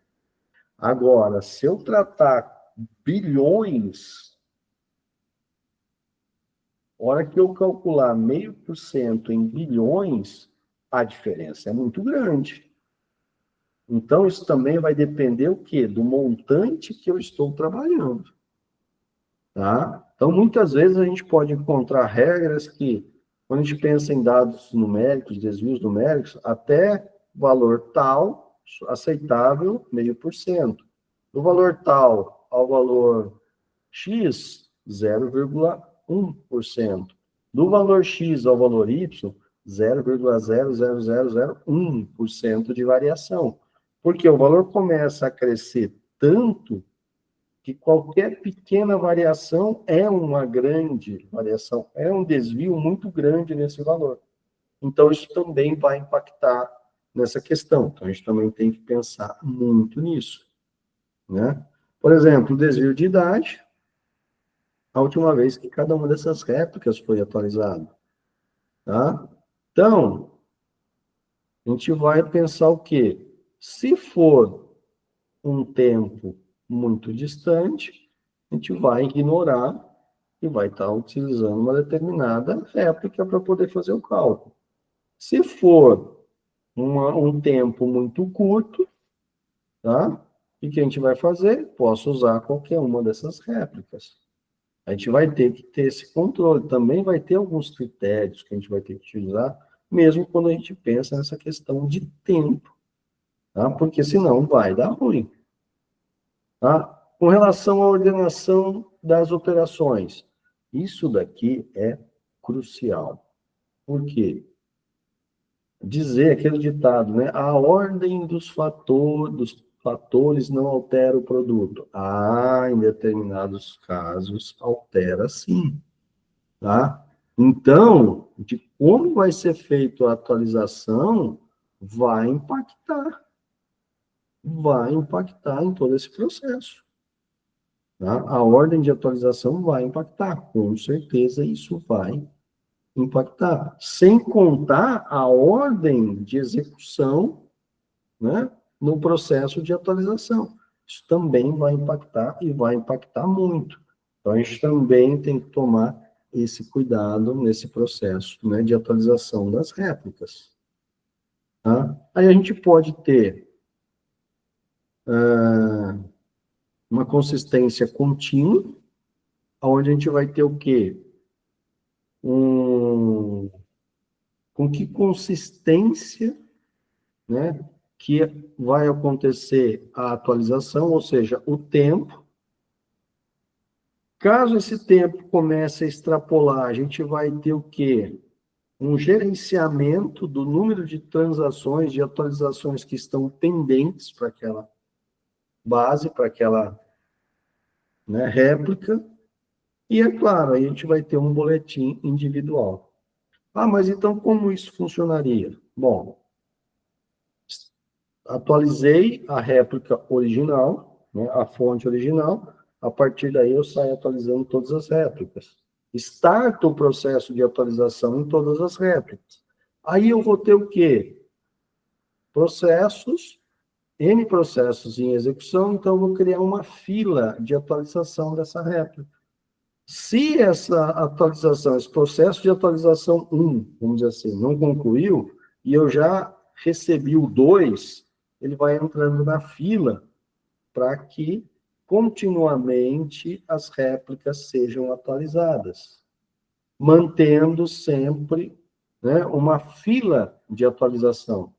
Agora, se eu tratar bilhões, a hora que eu calcular 0,5% em bilhões, a diferença é muito grande. Então, isso também vai depender o quê? Do montante que eu estou trabalhando. Tá? Então, muitas vezes a gente pode encontrar regras que, quando a gente pensa em dados numéricos, desvios numéricos, até valor tal, aceitável, 0,5%. Do valor tal ao valor X, 0,1%. Do valor X ao valor Y, 0,00001% de variação. Porque o valor começa a crescer tanto que qualquer pequena variação é uma grande variação, é um desvio muito grande nesse valor. Então, isso também vai impactar nessa questão. Então, a gente também tem que pensar muito nisso, né? Por exemplo, o desvio de idade, a última vez que cada uma dessas réplicas foi atualizada, tá? Então, a gente vai pensar o quê? Se for um tempo muito distante, a gente vai ignorar e vai estar utilizando uma determinada réplica para poder fazer o cálculo. Se for um tempo muito curto, tá? O que a gente vai fazer? Posso usar qualquer uma dessas réplicas. A gente vai ter que ter esse controle. Também vai ter alguns critérios que a gente vai ter que utilizar, mesmo quando a gente pensa nessa questão de tempo, tá? Porque senão vai dar ruim. Tá? Com relação à ordenação das operações, isso daqui é crucial. Por quê? Dizer aquele ditado, né? A ordem dos fatores não altera o produto. Ah, em determinados casos, altera sim. Tá? Então, de como vai ser feita a atualização, vai impactar. Vai impactar em todo esse processo. Tá? A ordem de atualização vai impactar, com certeza isso vai impactar. Sem contar a ordem de execução, né, no processo de atualização. Isso também vai impactar e vai impactar muito. Então, a gente também tem que tomar esse cuidado nesse processo, né, de atualização das réplicas. Tá? Aí a gente pode ter uma consistência contínua, onde a gente vai ter o quê? Com que consistência, né, que vai acontecer a atualização, ou seja, o tempo. Caso esse tempo comece a extrapolar, a gente vai ter o quê? Um gerenciamento do número de transações, de atualizações que estão pendentes para aquela base, para aquela, né, réplica. E, é claro, aí a gente vai ter um boletim individual. Ah, mas então como isso funcionaria? Bom, atualizei a réplica original, né, a fonte original, a partir daí eu saio atualizando todas as réplicas. Starto o processo de atualização em todas as réplicas. Aí eu vou ter o quê? Processos, N processos em execução, então eu vou criar uma fila de atualização dessa réplica. Se essa atualização, esse processo de atualização 1, vamos dizer assim, não concluiu, e eu já recebi o 2, ele vai entrando na fila para que continuamente as réplicas sejam atualizadas, mantendo sempre, né, uma fila de atualização.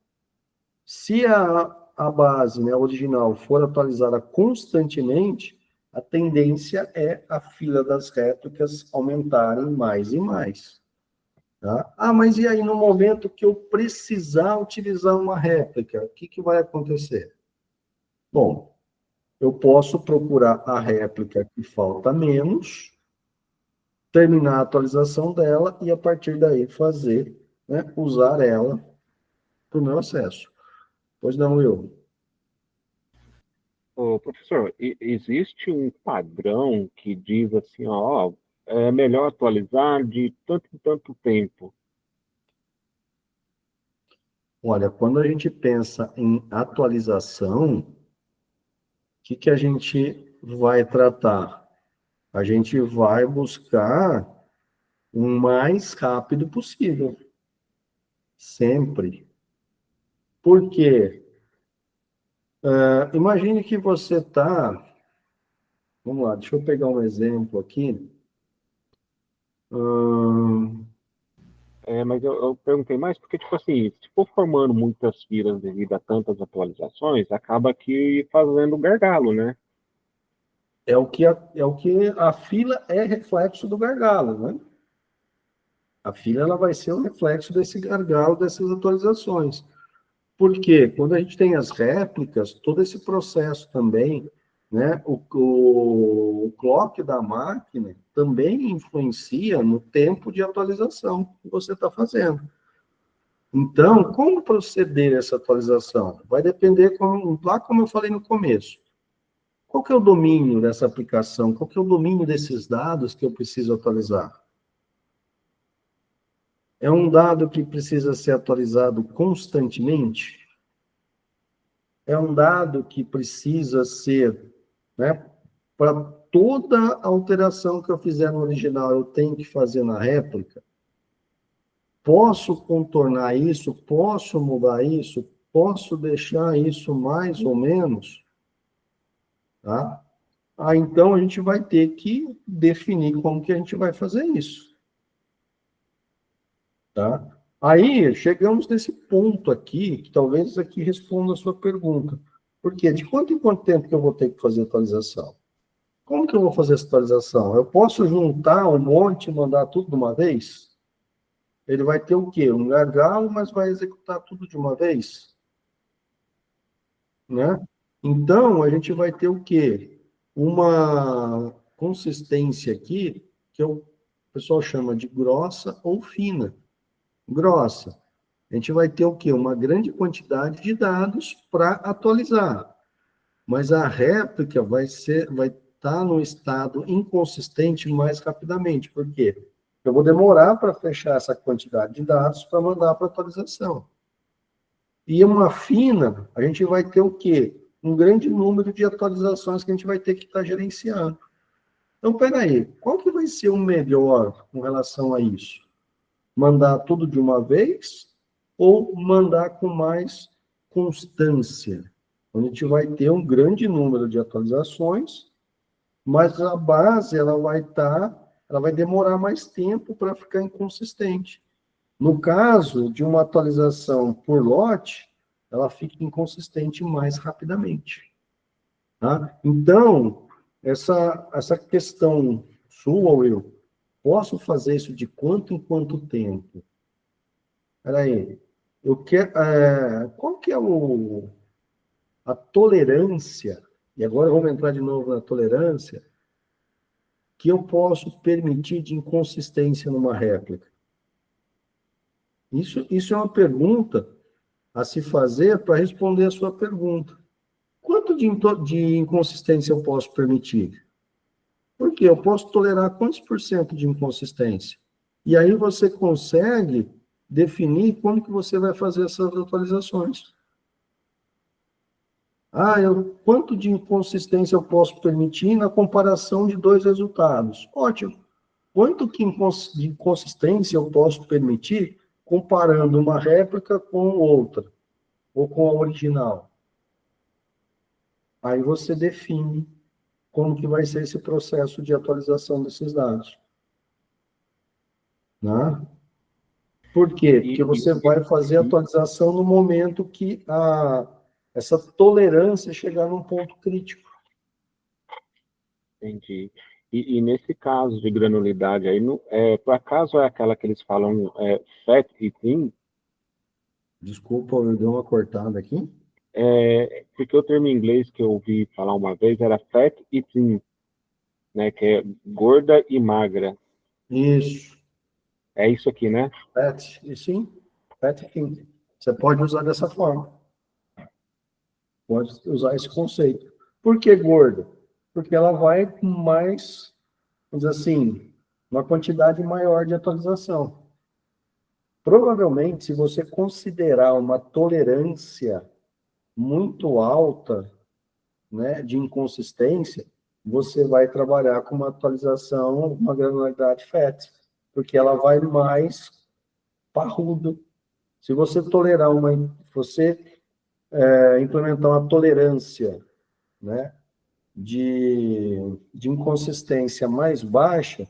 Se a base, né, original, for atualizada constantemente, a tendência é a fila das réplicas aumentarem mais e mais. Tá? Ah, mas e aí no momento que eu precisar utilizar uma réplica, o que vai acontecer? Bom, eu posso procurar a réplica que falta menos, terminar a atualização dela e, a partir daí, fazer, né, usar ela para o meu acesso. Pois não, Will? Ô, professor, existe um padrão que diz assim, ó, é melhor atualizar de tanto em tanto tempo. Olha, quando a gente pensa em atualização, o que a gente vai tratar? A gente vai buscar o mais rápido possível. Sempre. Por quê? Imagine que você está... Vamos lá, deixa eu pegar um exemplo aqui. Mas eu perguntei mais porque, tipo assim, se for formando muitas filas devido a tantas atualizações, acaba que fazendo gargalo, né? É o que a fila é reflexo do gargalo, né? A fila ela vai ser o reflexo desse gargalo, dessas atualizações. Porque quando a gente tem as réplicas, todo esse processo também, né? O clock da máquina também influencia no tempo de atualização que você está fazendo. Então, como proceder essa atualização? Vai depender, lá como eu falei no começo, qual que é o domínio dessa aplicação? Qual que é o domínio desses dados que eu preciso atualizar? É um dado que precisa ser atualizado constantemente? É um dado que precisa ser, né, para toda alteração que eu fizer no original, eu tenho que fazer na réplica? Posso contornar isso? Posso mudar isso? Posso deixar isso mais ou menos? Tá? Então, a gente vai ter que definir como que a gente vai fazer isso. Tá? Aí, chegamos nesse ponto aqui, que talvez isso aqui responda a sua pergunta. Por quê? De quanto em quanto tempo que eu vou ter que fazer atualização? Como que eu vou fazer essa atualização? Eu posso juntar um monte e mandar tudo de uma vez? Ele vai ter o quê? Um gargalo, mas vai executar tudo de uma vez? Né? Então, a gente vai ter o quê? Uma consistência aqui, que o pessoal chama de grossa ou fina. Grossa. A gente vai ter o quê? Uma grande quantidade de dados para atualizar. Mas a réplica vai estar no estado inconsistente mais rapidamente. Por quê? Eu vou demorar para fechar essa quantidade de dados para mandar para atualização. E uma fina, a gente vai ter o quê? Um grande número de atualizações que a gente vai ter que estar gerenciando. Então, peraí, qual que vai ser o melhor com relação a isso? Mandar tudo de uma vez ou mandar com mais constância? A gente vai ter um grande número de atualizações, mas a base ela vai demorar mais tempo para ficar inconsistente. No caso de uma atualização por lote, ela fica inconsistente mais rapidamente. Tá? Então, essa questão sua, Will, posso fazer isso de quanto em quanto tempo? Espera aí, qual que é a tolerância, e agora vamos entrar de novo na tolerância, que eu posso permitir de inconsistência numa réplica? Isso é uma pergunta a se fazer para responder a sua pergunta. Quanto de inconsistência eu posso permitir? Porque eu posso tolerar quantos por cento de inconsistência? E aí você consegue definir como que você vai fazer essas atualizações. Quanto de inconsistência eu posso permitir na comparação de dois resultados? Ótimo. Quanto de inconsistência eu posso permitir comparando uma réplica com outra, ou com a original? Aí você define como que vai ser esse processo de atualização desses dados. Né? Por quê? Porque você vai fazer a atualização no momento que essa tolerância chegar num ponto crítico. Entendi. E nesse caso de granulidade aí, por acaso é aquela que eles falam fat e thin? Desculpa, eu dei uma cortada aqui. Porque o termo em inglês que eu ouvi falar uma vez era fat e thin, né? Que é gorda e magra. Isso. É isso aqui, né? Fat, e sim, fat thin. Você pode usar dessa forma. Pode usar esse conceito. Por que gorda? Porque ela vai com mais, vamos dizer assim, uma quantidade maior de atualização. Provavelmente, se você considerar uma tolerância muito alta, né, de inconsistência, você vai trabalhar com uma atualização, uma granularidade FAT, porque ela vai mais parrudo. Se você tolerar implementar uma tolerância, né, de inconsistência mais baixa,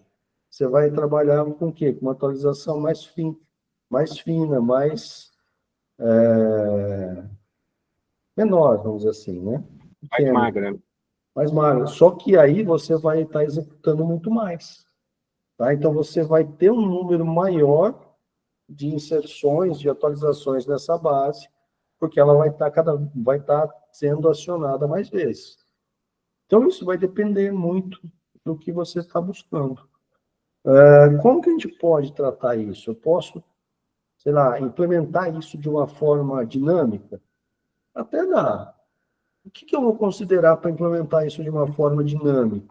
você vai trabalhar com o quê? Com uma atualização mais fina, menor, vamos dizer assim, né? Mais Pequena, magra. mais magra. Só que aí você vai estar executando muito mais, tá? Então você vai ter um número maior de inserções, de atualizações nessa base, porque ela vai estar sendo acionada mais vezes. Então isso vai depender muito do que você está buscando. Como que a gente pode tratar isso? Eu posso, sei lá, implementar isso de uma forma dinâmica? Até dá. O que eu vou considerar para implementar isso de uma forma dinâmica?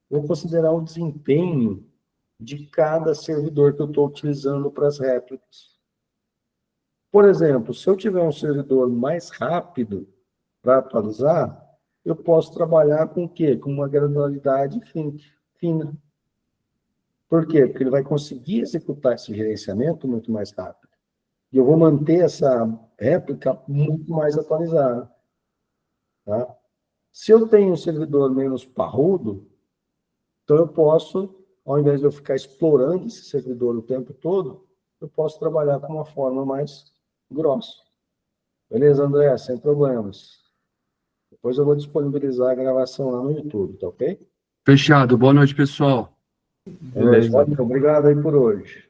Vou considerar o desempenho de cada servidor que eu estou utilizando para as réplicas. Por exemplo, se eu tiver um servidor mais rápido para atualizar, eu posso trabalhar com o quê? Com uma granularidade fina. Por quê? Porque ele vai conseguir executar esse gerenciamento muito mais rápido. E eu vou manter essa réplica muito mais atualizada. Tá? Se eu tenho um servidor menos parrudo, então eu posso, ao invés de eu ficar explorando esse servidor o tempo todo, eu posso trabalhar com uma forma mais grossa. Beleza, André? Sem problemas. Depois eu vou disponibilizar a gravação lá no YouTube, tá ok? Fechado. Boa noite, pessoal. Beleza. Obrigado aí por hoje.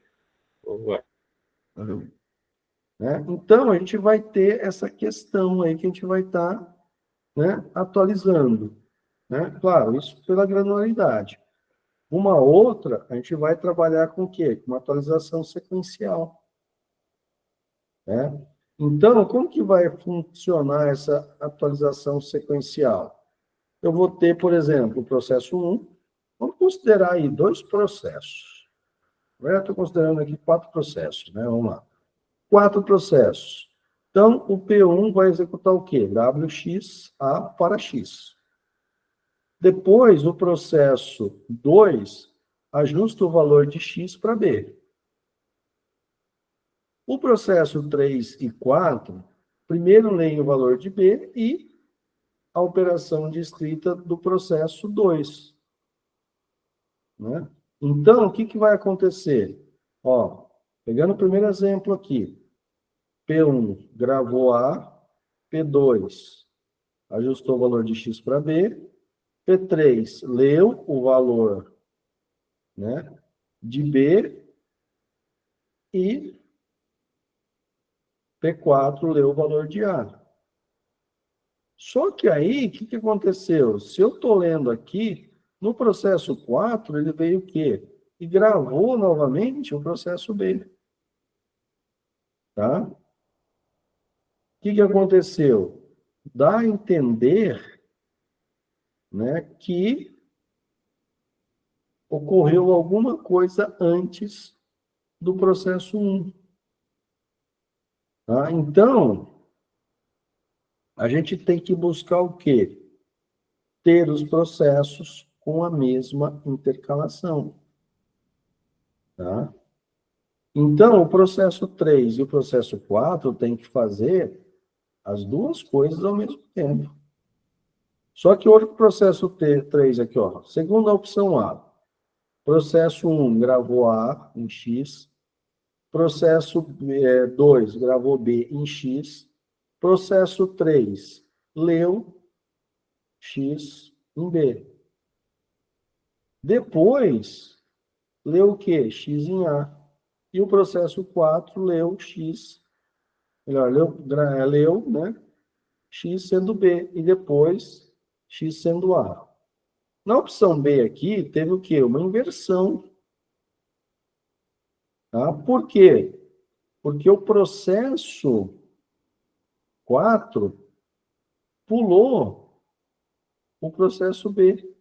Boa. Valeu. Né? Então, a gente vai ter essa questão aí que a gente vai estar, né, atualizando. Né? Claro, isso pela granularidade. Uma outra, a gente vai trabalhar com o quê? Com uma atualização sequencial. Né? Então, como que vai funcionar essa atualização sequencial? Eu vou ter, por exemplo, o processo 1. Vamos considerar aí 2 processos. Eu estou considerando aqui 4 processos, né? Vamos lá. 4 processos. Então, o P1 vai executar o quê? WX A para X. Depois, o processo 2 ajusta o valor de X para B. O processo 3 e 4, primeiro leem o valor de B e a operação distrita do processo 2. Né? Então, o que vai acontecer? Ó, pegando o primeiro exemplo aqui. P1 gravou A, P2 ajustou o valor de X para B, P3 leu o valor, né, de B e P4 leu o valor de A. Só que aí, o que aconteceu? Se eu estou lendo aqui, no processo 4, ele veio o quê? E gravou novamente o processo B. Tá? O que aconteceu? Dá a entender, né, que ocorreu alguma coisa antes do processo 1. Tá? Então, a gente tem que buscar o quê? Ter os processos com a mesma intercalação. Tá? Então, o processo 3 e o processo 4 tem que fazer as duas coisas ao mesmo tempo. Só que o processo 3 aqui, ó, segunda opção A. Processo 1 gravou A em X. Processo 2 gravou B em X. Processo 3 leu X em B. Depois, leu o quê? X em A. E o processo 4 leu X, melhor, leu, né? X sendo B, e depois X sendo A. Na opção B aqui, teve o quê? Uma inversão. Tá? Por quê? Porque o processo 4 pulou o processo B,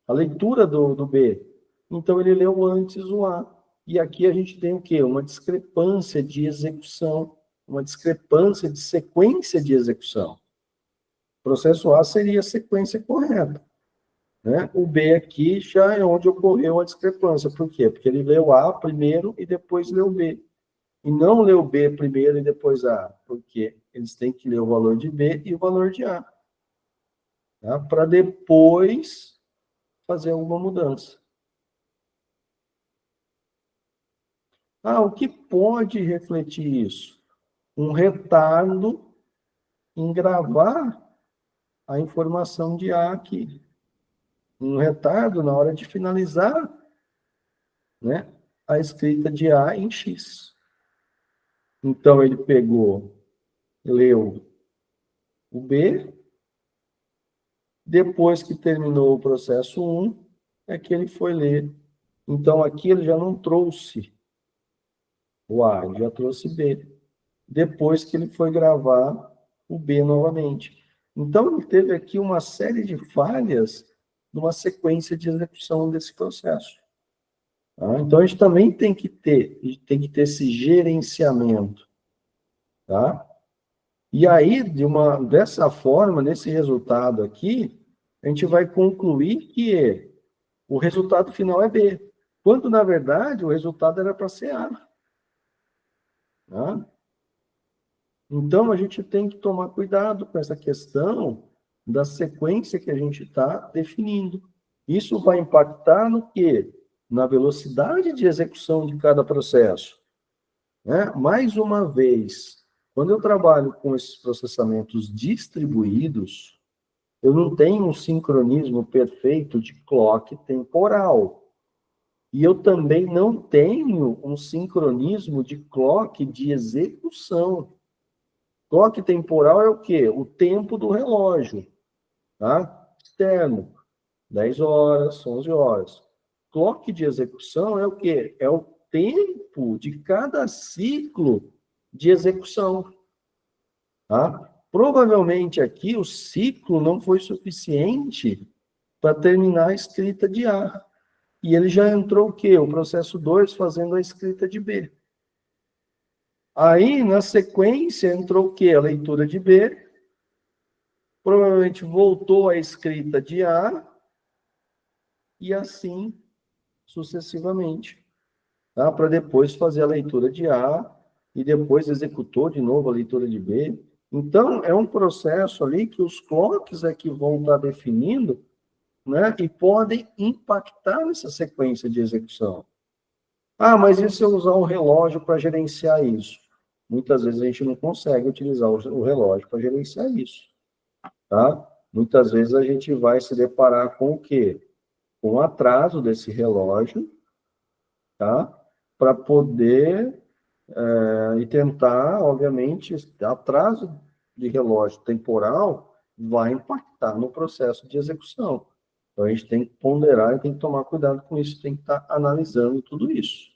a leitura do B. Então, ele leu antes o A. E aqui a gente tem o quê? Uma discrepância de execução, uma discrepância de sequência de execução. O processo A seria a sequência correta. Né? O B aqui já é onde ocorreu a discrepância. Por quê? Porque ele leu A primeiro e depois leu B. E não leu B primeiro e depois A. Porque eles têm que ler o valor de B e o valor de A. Tá? Para depois fazer alguma mudança. O que pode refletir isso? Um retardo em gravar a informação de A aqui. Um retardo na hora de finalizar, né, a escrita de A em X. Então, ele pegou, leu o B, depois que terminou o processo 1, é que ele foi ler. Então, aqui ele já não trouxe o A, ele já trouxe B. Depois que ele foi gravar o B novamente. Então, ele teve aqui uma série de falhas numa sequência de execução desse processo. Tá? Então, a gente também tem que ter esse gerenciamento. Tá? E aí, dessa forma, nesse resultado aqui, a gente vai concluir que o resultado final é B, quando, na verdade, o resultado era para ser A. Tá? Então, a gente tem que tomar cuidado com essa questão da sequência que a gente está definindo. Isso vai impactar no quê? Na velocidade de execução de cada processo. Né? Mais uma vez, quando eu trabalho com esses processamentos distribuídos, eu não tenho um sincronismo perfeito de clock temporal. E eu também não tenho um sincronismo de clock de execução. Clock temporal é o quê? O tempo do relógio, tá? Externo, 10 horas, 11 horas. Clock de execução é o quê? É o tempo de cada ciclo de execução, tá? Provavelmente aqui o ciclo não foi suficiente para terminar a escrita de A. E ele já entrou o quê? O processo 2 fazendo a escrita de B. Aí, na sequência, entrou o quê? A leitura de B. Provavelmente voltou a escrita de A. E assim sucessivamente. Tá? Para depois fazer a leitura de A. E depois executou de novo a leitura de B. Então, é um processo ali que os clocks é que vão estar definindo, né? E podem impactar nessa sequência de execução. Mas e se eu usar um relógio para gerenciar isso? Muitas vezes a gente não consegue utilizar o relógio para gerenciar isso. Tá? Muitas vezes a gente vai se deparar com o quê? Com o atraso desse relógio, tá? Para poder e tentar, obviamente, atraso de relógio temporal vai impactar no processo de execução. Então, a gente tem que ponderar e tem que tomar cuidado com isso, tem que estar analisando tudo isso.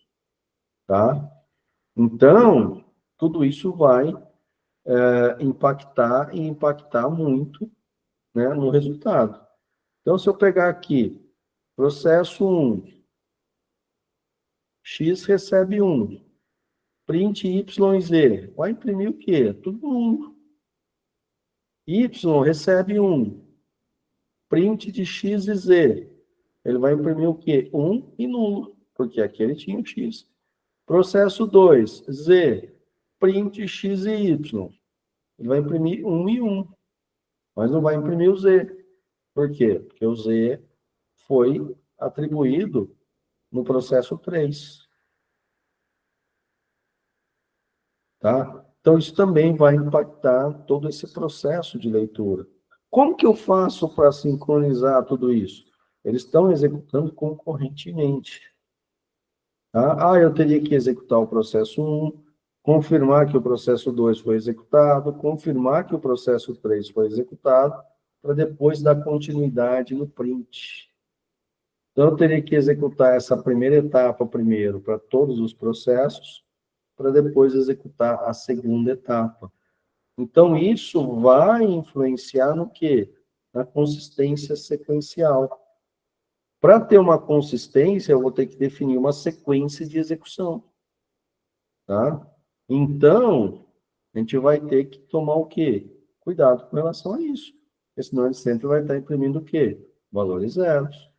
Tá? Então, tudo isso vai impactar muito, né, no resultado. Então, se eu pegar aqui, processo 1, X recebe 1, print Y e Z, vai imprimir o quê? Tudo 1. Y recebe 1, print de X e Z, ele vai imprimir o quê? 1 e nulo, porque aqui ele tinha o X. Processo 2, Z, print X e Y. Ele vai imprimir 1 e 1, mas não vai imprimir o Z. Por quê? Porque o Z foi atribuído no processo 3. Tá? Então, isso também vai impactar todo esse processo de leitura. Como que eu faço para sincronizar tudo isso? Eles estão executando concorrentemente. Tá? Eu teria que executar o processo 1, confirmar que o processo 2 foi executado, confirmar que o processo 3 foi executado, para depois dar continuidade no print. Então, eu teria que executar essa primeira etapa primeiro para todos os processos, para depois executar a segunda etapa. Então, isso vai influenciar no quê? Na consistência sequencial. Para ter uma consistência, eu vou ter que definir uma sequência de execução. Tá? Então, a gente vai ter que tomar o quê? Cuidado com relação a isso. Porque senão ele sempre vai estar imprimindo o quê? Valores zeros.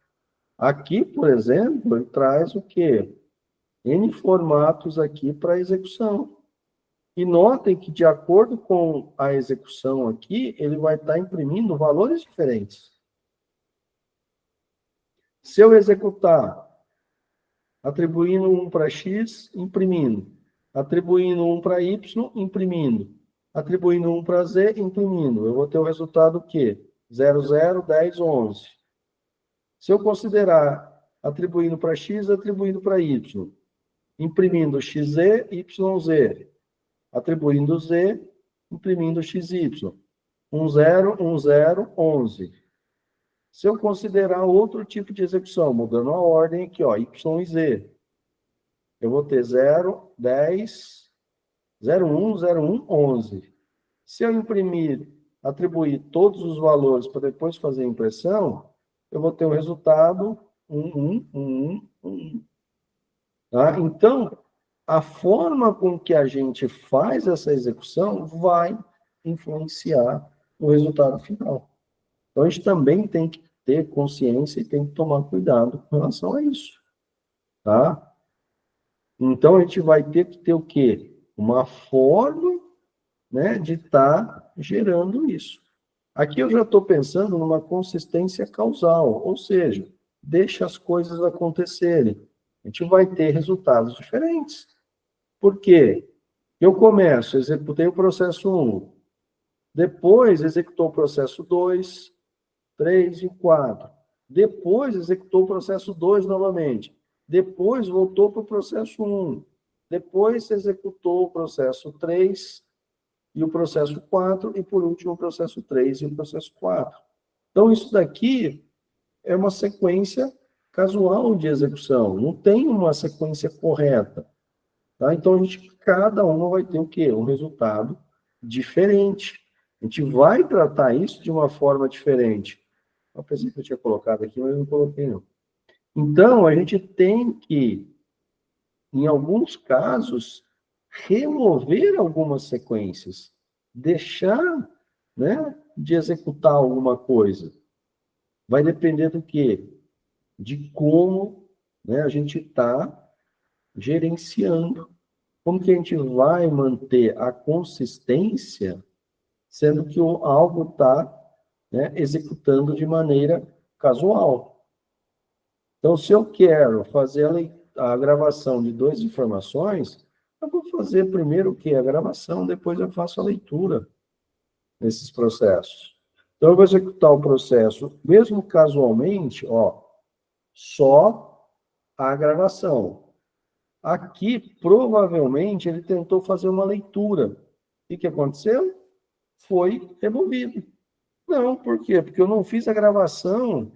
Aqui, por exemplo, ele traz o quê? N formatos aqui para execução. E notem que, de acordo com a execução aqui, ele vai estar imprimindo valores diferentes. Se eu executar atribuindo 1 para x, imprimindo. Atribuindo 1 para y, imprimindo. Atribuindo 1 para z, imprimindo. Eu vou ter o resultado o quê? 0, 0, 10, 11. Se eu considerar atribuindo para x, atribuindo para y, imprimindo xz, yz, atribuindo z, imprimindo xy, 1, 0, 1, 0, 11. Se eu considerar outro tipo de execução, mudando a ordem aqui, ó, y e z, eu vou ter 0, 10, 0, 1, 0, 1, 11. Se eu imprimir, atribuir todos os valores para depois fazer a impressão, eu vou ter o resultado 1, 1, 1, 1. Tá? Então, a forma com que a gente faz essa execução vai influenciar o resultado final. Então, a gente também tem que ter consciência e tem que tomar cuidado com relação a isso. Tá? Então, a gente vai ter que ter o quê? Uma forma, né, de estar gerando isso. Aqui eu já estou pensando numa consistência causal, ou seja, deixa as coisas acontecerem. A gente vai ter resultados diferentes. Por quê? Eu começo, executei o processo 1, depois executou o processo 2, 3 e 4. Depois executou o processo 2 novamente. Depois voltou para o processo 1. Depois executou o processo 3 e o processo 4. E, por último, o processo 3 e o processo 4. Então, isso daqui é uma sequência casual de execução. Não tem uma sequência correta. Tá? Então, cada uma vai ter o quê? Um resultado diferente. A gente vai tratar isso de uma forma diferente. Eu pensei que eu tinha colocado aqui, mas eu não coloquei, não. Então, a gente tem que, em alguns casos, remover algumas sequências. Deixar, né, de executar alguma coisa. Vai depender do quê? De como, né, a gente está gerenciando. Como que a gente vai manter a consistência, sendo que algo está, né, executando de maneira casual. Então, se eu quero fazer a gravação de 2 informações, eu vou fazer primeiro o quê? A gravação, depois eu faço a leitura nesses processos. Então, eu vou executar o processo, mesmo casualmente, ó, só a gravação. Aqui, provavelmente, ele tentou fazer uma leitura. O que aconteceu? Foi removido. Não, por quê? Porque eu não fiz a gravação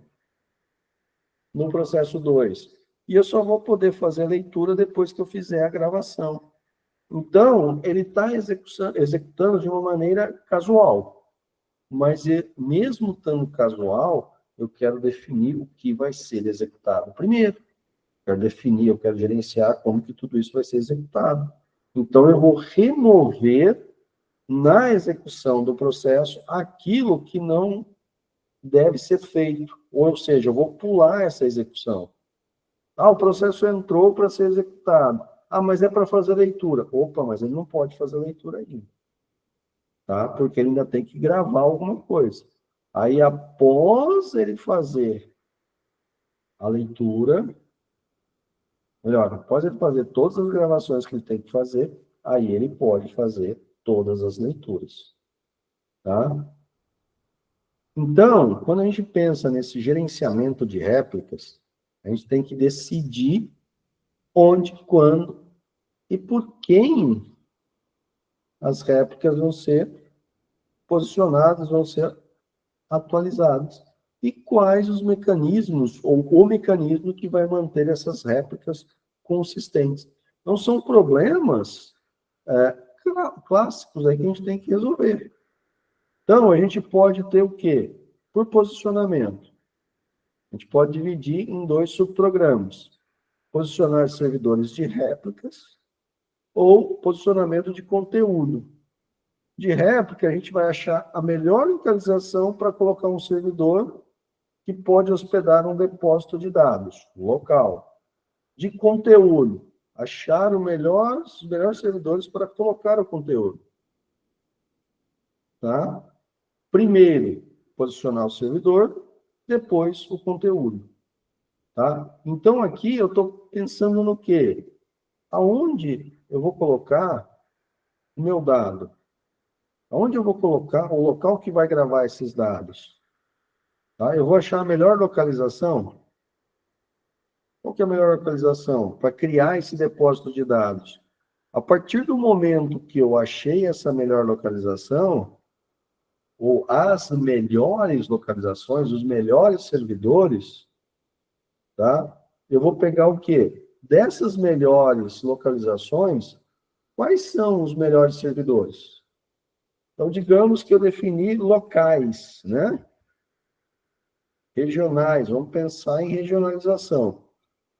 no processo 2. E eu só vou poder fazer a leitura depois que eu fizer a gravação. Então, ele está executando de uma maneira casual. Mas, mesmo estando casual, eu quero definir o que vai ser executado primeiro. Eu quero gerenciar como que tudo isso vai ser executado. Então, eu vou remover na execução do processo aquilo que não deve ser feito. Ou seja, eu vou pular essa execução. Ah, o processo entrou para ser executado. Ah, mas é para fazer leitura. Opa, mas ele não pode fazer leitura ainda. Tá? Porque ele ainda tem que gravar alguma coisa. Aí, após ele fazer a leitura, melhor, após ele fazer todas as gravações que ele tem que fazer, aí ele pode fazer todas as leituras. Tá? Então, quando a gente pensa nesse gerenciamento de réplicas, a gente tem que decidir onde, quando e por quem as réplicas vão ser posicionadas, vão ser atualizadas. E quais os mecanismos, ou o mecanismo que vai manter essas réplicas consistentes. Então, são problemas clássicos aí que a gente tem que resolver. Então, a gente pode ter o quê? Por posicionamento. A gente pode dividir em 2 subprogramas. Posicionar servidores de réplicas ou posicionamento de conteúdo. De réplica, a gente vai achar a melhor localização para colocar um servidor que pode hospedar um depósito de dados local. De conteúdo, achar os melhores servidores para colocar o conteúdo. Tá? Primeiro, posicionar o servidor, depois o conteúdo. Tá? Então, aqui eu estou pensando no quê? Aonde eu vou colocar o meu dado? Aonde eu vou colocar o local que vai gravar esses dados? Tá? Eu vou achar a melhor localização? Qual que é a melhor localização para criar esse depósito de dados? A partir do momento que eu achei essa melhor localização, ou as melhores localizações, os melhores servidores, tá? Eu vou pegar o quê? Dessas melhores localizações, quais são os melhores servidores? Então, digamos que eu defini locais, né? Regionais, vamos pensar em regionalização.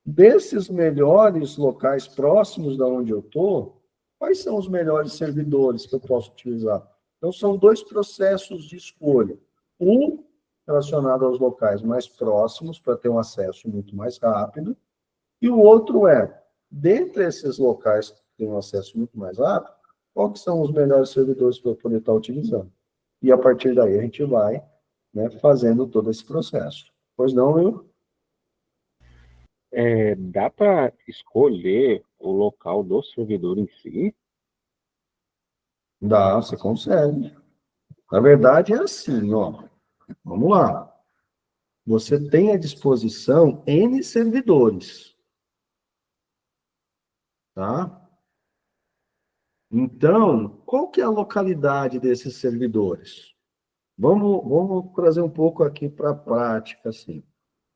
Desses melhores locais próximos da onde eu estou, quais são os melhores servidores que eu posso utilizar? Então, são 2 processos de escolha. Um relacionado aos locais mais próximos, para ter um acesso muito mais rápido, e o outro dentre esses locais que têm um acesso muito mais rápido, quais são os melhores servidores para eu poder estar utilizando? E a partir daí a gente vai, né, fazendo todo esse processo. Pois não, Will? Dá para escolher o local do servidor em si? Dá, você consegue. Na verdade, é assim, ó. Vamos lá. Você tem à disposição N servidores. Tá? Então, qual que é a localidade desses servidores? Vamos trazer um pouco aqui para a prática, assim.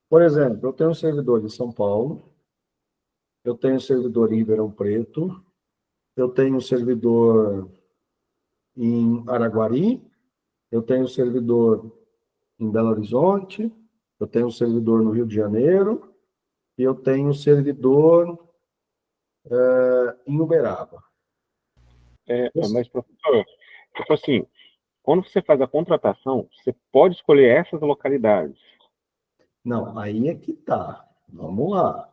Por exemplo, eu tenho um servidor em São Paulo, eu tenho um servidor em Ribeirão Preto, eu tenho um servidor em Araguari, eu tenho um servidor em Belo Horizonte, eu tenho um servidor no Rio de Janeiro, e eu tenho um servidor em Uberaba. Mas, professor, tipo assim, quando você faz a contratação, você pode escolher essas localidades. Não, aí é que tá. Vamos lá.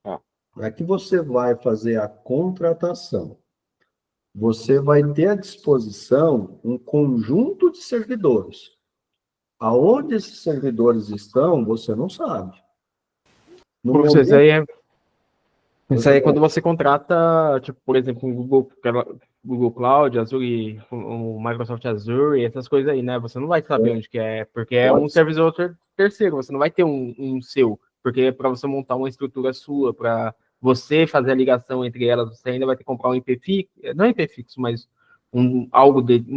Tá. Não é que você vai fazer a contratação. Você vai ter à disposição um conjunto de servidores. Aonde esses servidores estão, você não sabe. No Professor, momento... isso aí é quando você contrata, tipo, por exemplo, o Google Cloud, Azure, o Microsoft Azure, essas coisas aí, né? Você não vai saber onde que é, porque é um servidor terceiro, você não vai ter um seu, porque é para você montar uma estrutura sua, para você fazer a ligação entre elas, você ainda vai ter que comprar um IP fixo, não IP fixo, mas um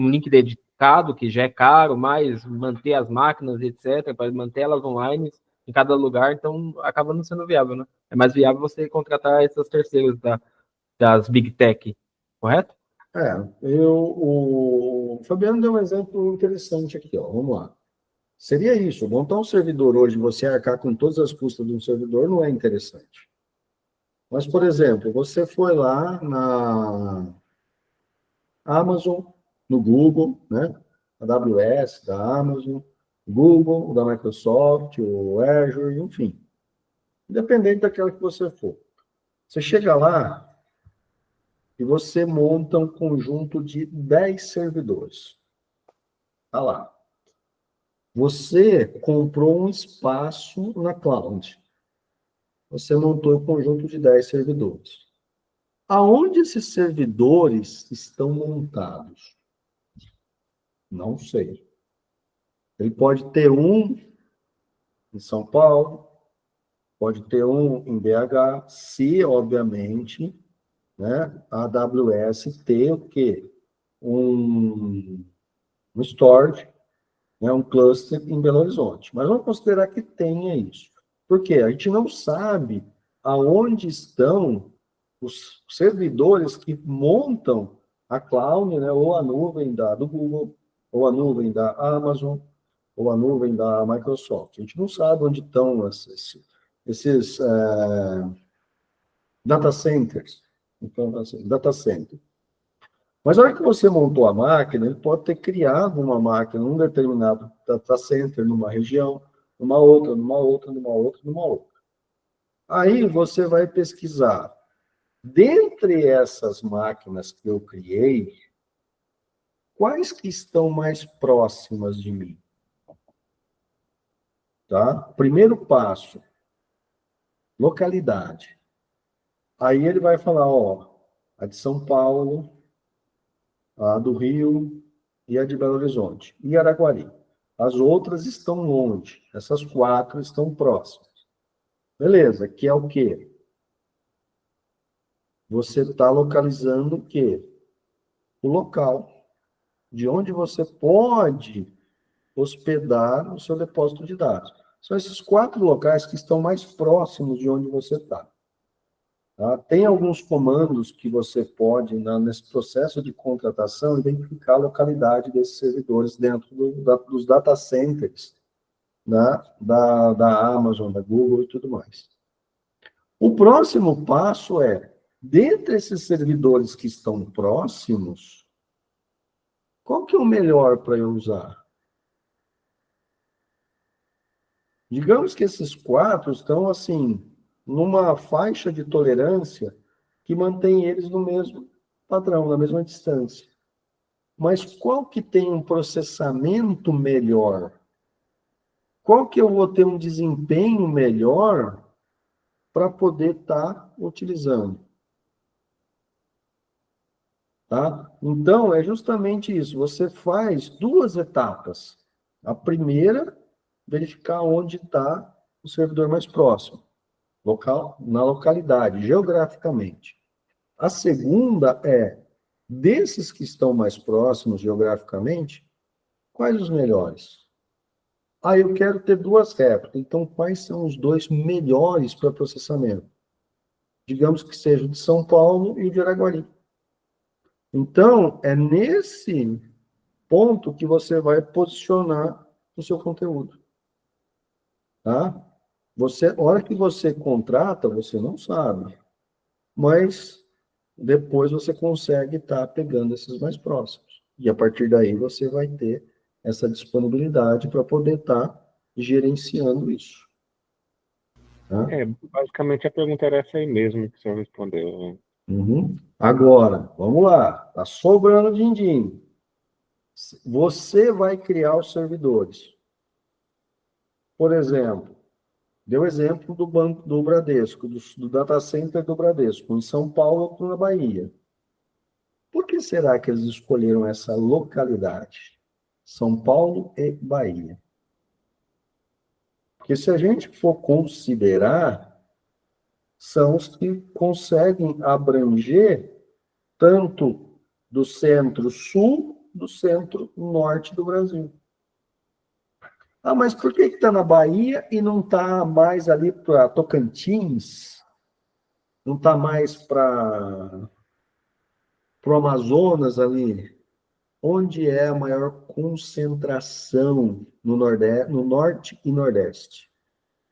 link dedicado, que já é caro, mas manter as máquinas, etc., para manter elas online em cada lugar, então acaba não sendo viável, né? É mais viável você contratar essas terceiras das Big Tech, correto? O Fabiano deu um exemplo interessante aqui, ó. Vamos lá. Seria isso, montar um servidor hoje, você arcar com todas as custas de um servidor, não é interessante. Mas, por exemplo, você foi lá na Amazon, no Google, né? AWS da Amazon, Google, da Microsoft, o Azure, enfim. Independente daquela que você for. Você chega lá e você monta um conjunto de 10 servidores. Tá lá. Você comprou um espaço na cloud. Você montou um conjunto de 10 servidores. Aonde esses servidores estão montados? Não sei. Ele pode ter um em São Paulo, pode ter um em BH, se, obviamente, né, a AWS ter o quê? um storage, né, um cluster em Belo Horizonte. Mas vamos considerar que tenha isso. Por quê? A gente não sabe aonde estão os servidores que montam a cloud, né, ou a nuvem do Google, ou a nuvem da Amazon, ou a nuvem da Microsoft. A gente não sabe onde estão esses data centers. Então, assim, data center. Mas na hora que você montou a máquina, ele pode ter criado uma máquina num determinado data center, numa região, numa outra, numa outra, numa outra, numa outra. Aí você vai pesquisar. Dentre essas máquinas que eu criei, quais que estão mais próximas de mim? Tá? Primeiro passo, localidade. Aí ele vai falar, ó, a de São Paulo, a do Rio e a de Belo Horizonte. E Araguari. As outras estão longe. Essas 4 estão próximas. Beleza, que é o quê? Você está localizando o quê? O local de onde você pode hospedar o seu depósito de dados. São esses 4 locais que estão mais próximos de onde você está. Tá? Tem alguns comandos que você pode, nesse processo de contratação, identificar a localidade desses servidores dentro dos data centers, né? da Amazon, da Google e tudo mais. O próximo passo é, dentre esses servidores que estão próximos, qual que é o melhor para eu usar? Digamos que esses 4 estão, assim, numa faixa de tolerância que mantém eles no mesmo padrão, na mesma distância. Mas qual que tem um processamento melhor? Qual que eu vou ter um desempenho melhor para poder estar utilizando? Tá? Então, é justamente isso. Você faz 2 etapas. A primeira, verificar onde está o servidor mais próximo. Na localidade, geograficamente. A segunda é, desses que estão mais próximos geograficamente, quais os melhores? Ah, eu quero ter 2 réplicas. Então, quais são os 2 melhores para processamento? Digamos que seja o de São Paulo e o de Araguari. Então, é nesse ponto que você vai posicionar o seu conteúdo. Tá? A hora que você contrata, você não sabe. Mas depois você consegue estar pegando esses mais próximos. E a partir daí você vai ter essa disponibilidade para poder estar gerenciando isso. Tá? Basicamente a pergunta era essa aí mesmo que o senhor respondeu. Uhum. Agora, vamos lá. Está sobrando din-din. Você vai criar os servidores. Por exemplo, deu exemplo do banco do Bradesco, do data center do Bradesco, em São Paulo ou na Bahia. Por que será que eles escolheram essa localidade? São Paulo e Bahia. Porque se a gente for considerar, são os que conseguem abranger tanto do centro-sul, do centro-norte do Brasil. Ah, mas por que está na Bahia e não está mais ali para Tocantins? Não está mais para o Amazonas ali? Onde é a maior concentração no Nordeste, no Norte e Nordeste?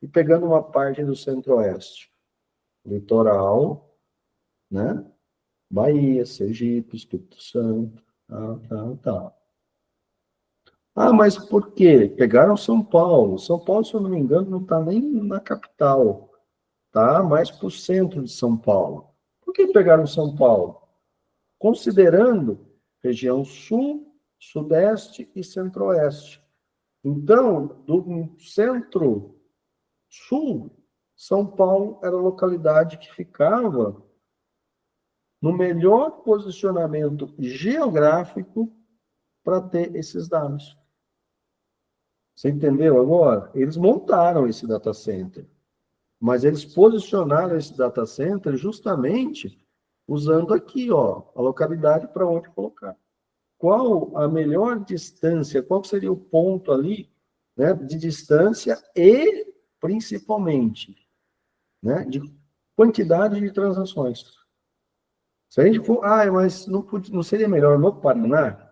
E pegando uma parte do Centro-Oeste. Litoral, né? Bahia, Sergipe, Espírito Santo, tal. Ah, mas por quê? Pegaram São Paulo. São Paulo, se eu não me engano, não está nem na capital. Tá mais para o centro de São Paulo. Por que pegaram São Paulo? Considerando região sul, sudeste e centro-oeste. Então, do centro-sul, São Paulo era a localidade que ficava no melhor posicionamento geográfico para ter esses dados. Você entendeu agora? Eles montaram esse data center, mas eles posicionaram esse data center justamente usando aqui, ó, a localidade para onde colocar. qual a melhor distância, qual seria o ponto ali, né, de distância e, principalmente, né, de quantidade de transações. Se a gente for, mas não seria melhor no Paraná?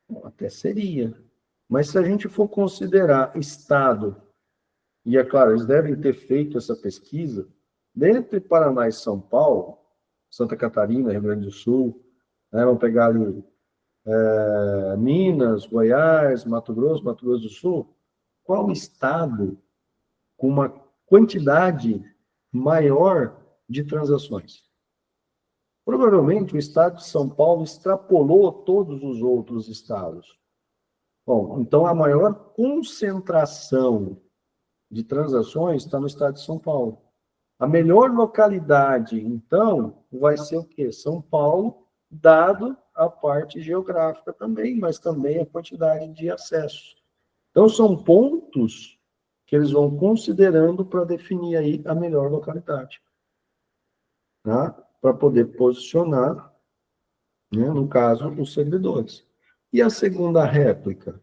Bom, até seria. Mas se a gente for considerar estado, e é claro, eles devem ter feito essa pesquisa, dentre Paraná e São Paulo, Santa Catarina, Rio Grande do Sul, né, vamos pegar ali Minas, Goiás, Mato Grosso do Sul, qual estado com uma quantidade maior de transações? Provavelmente o estado de São Paulo extrapolou todos os outros estados. Bom, então a maior concentração de transações está no estado de São Paulo. A melhor localidade, então, vai ser o quê? São Paulo, dado a parte geográfica também, mas também a quantidade de acessos. Então, são pontos que eles vão considerando para definir aí a melhor localidade, tá? Para poder posicionar, né, no caso, os servidores. E a segunda réplica?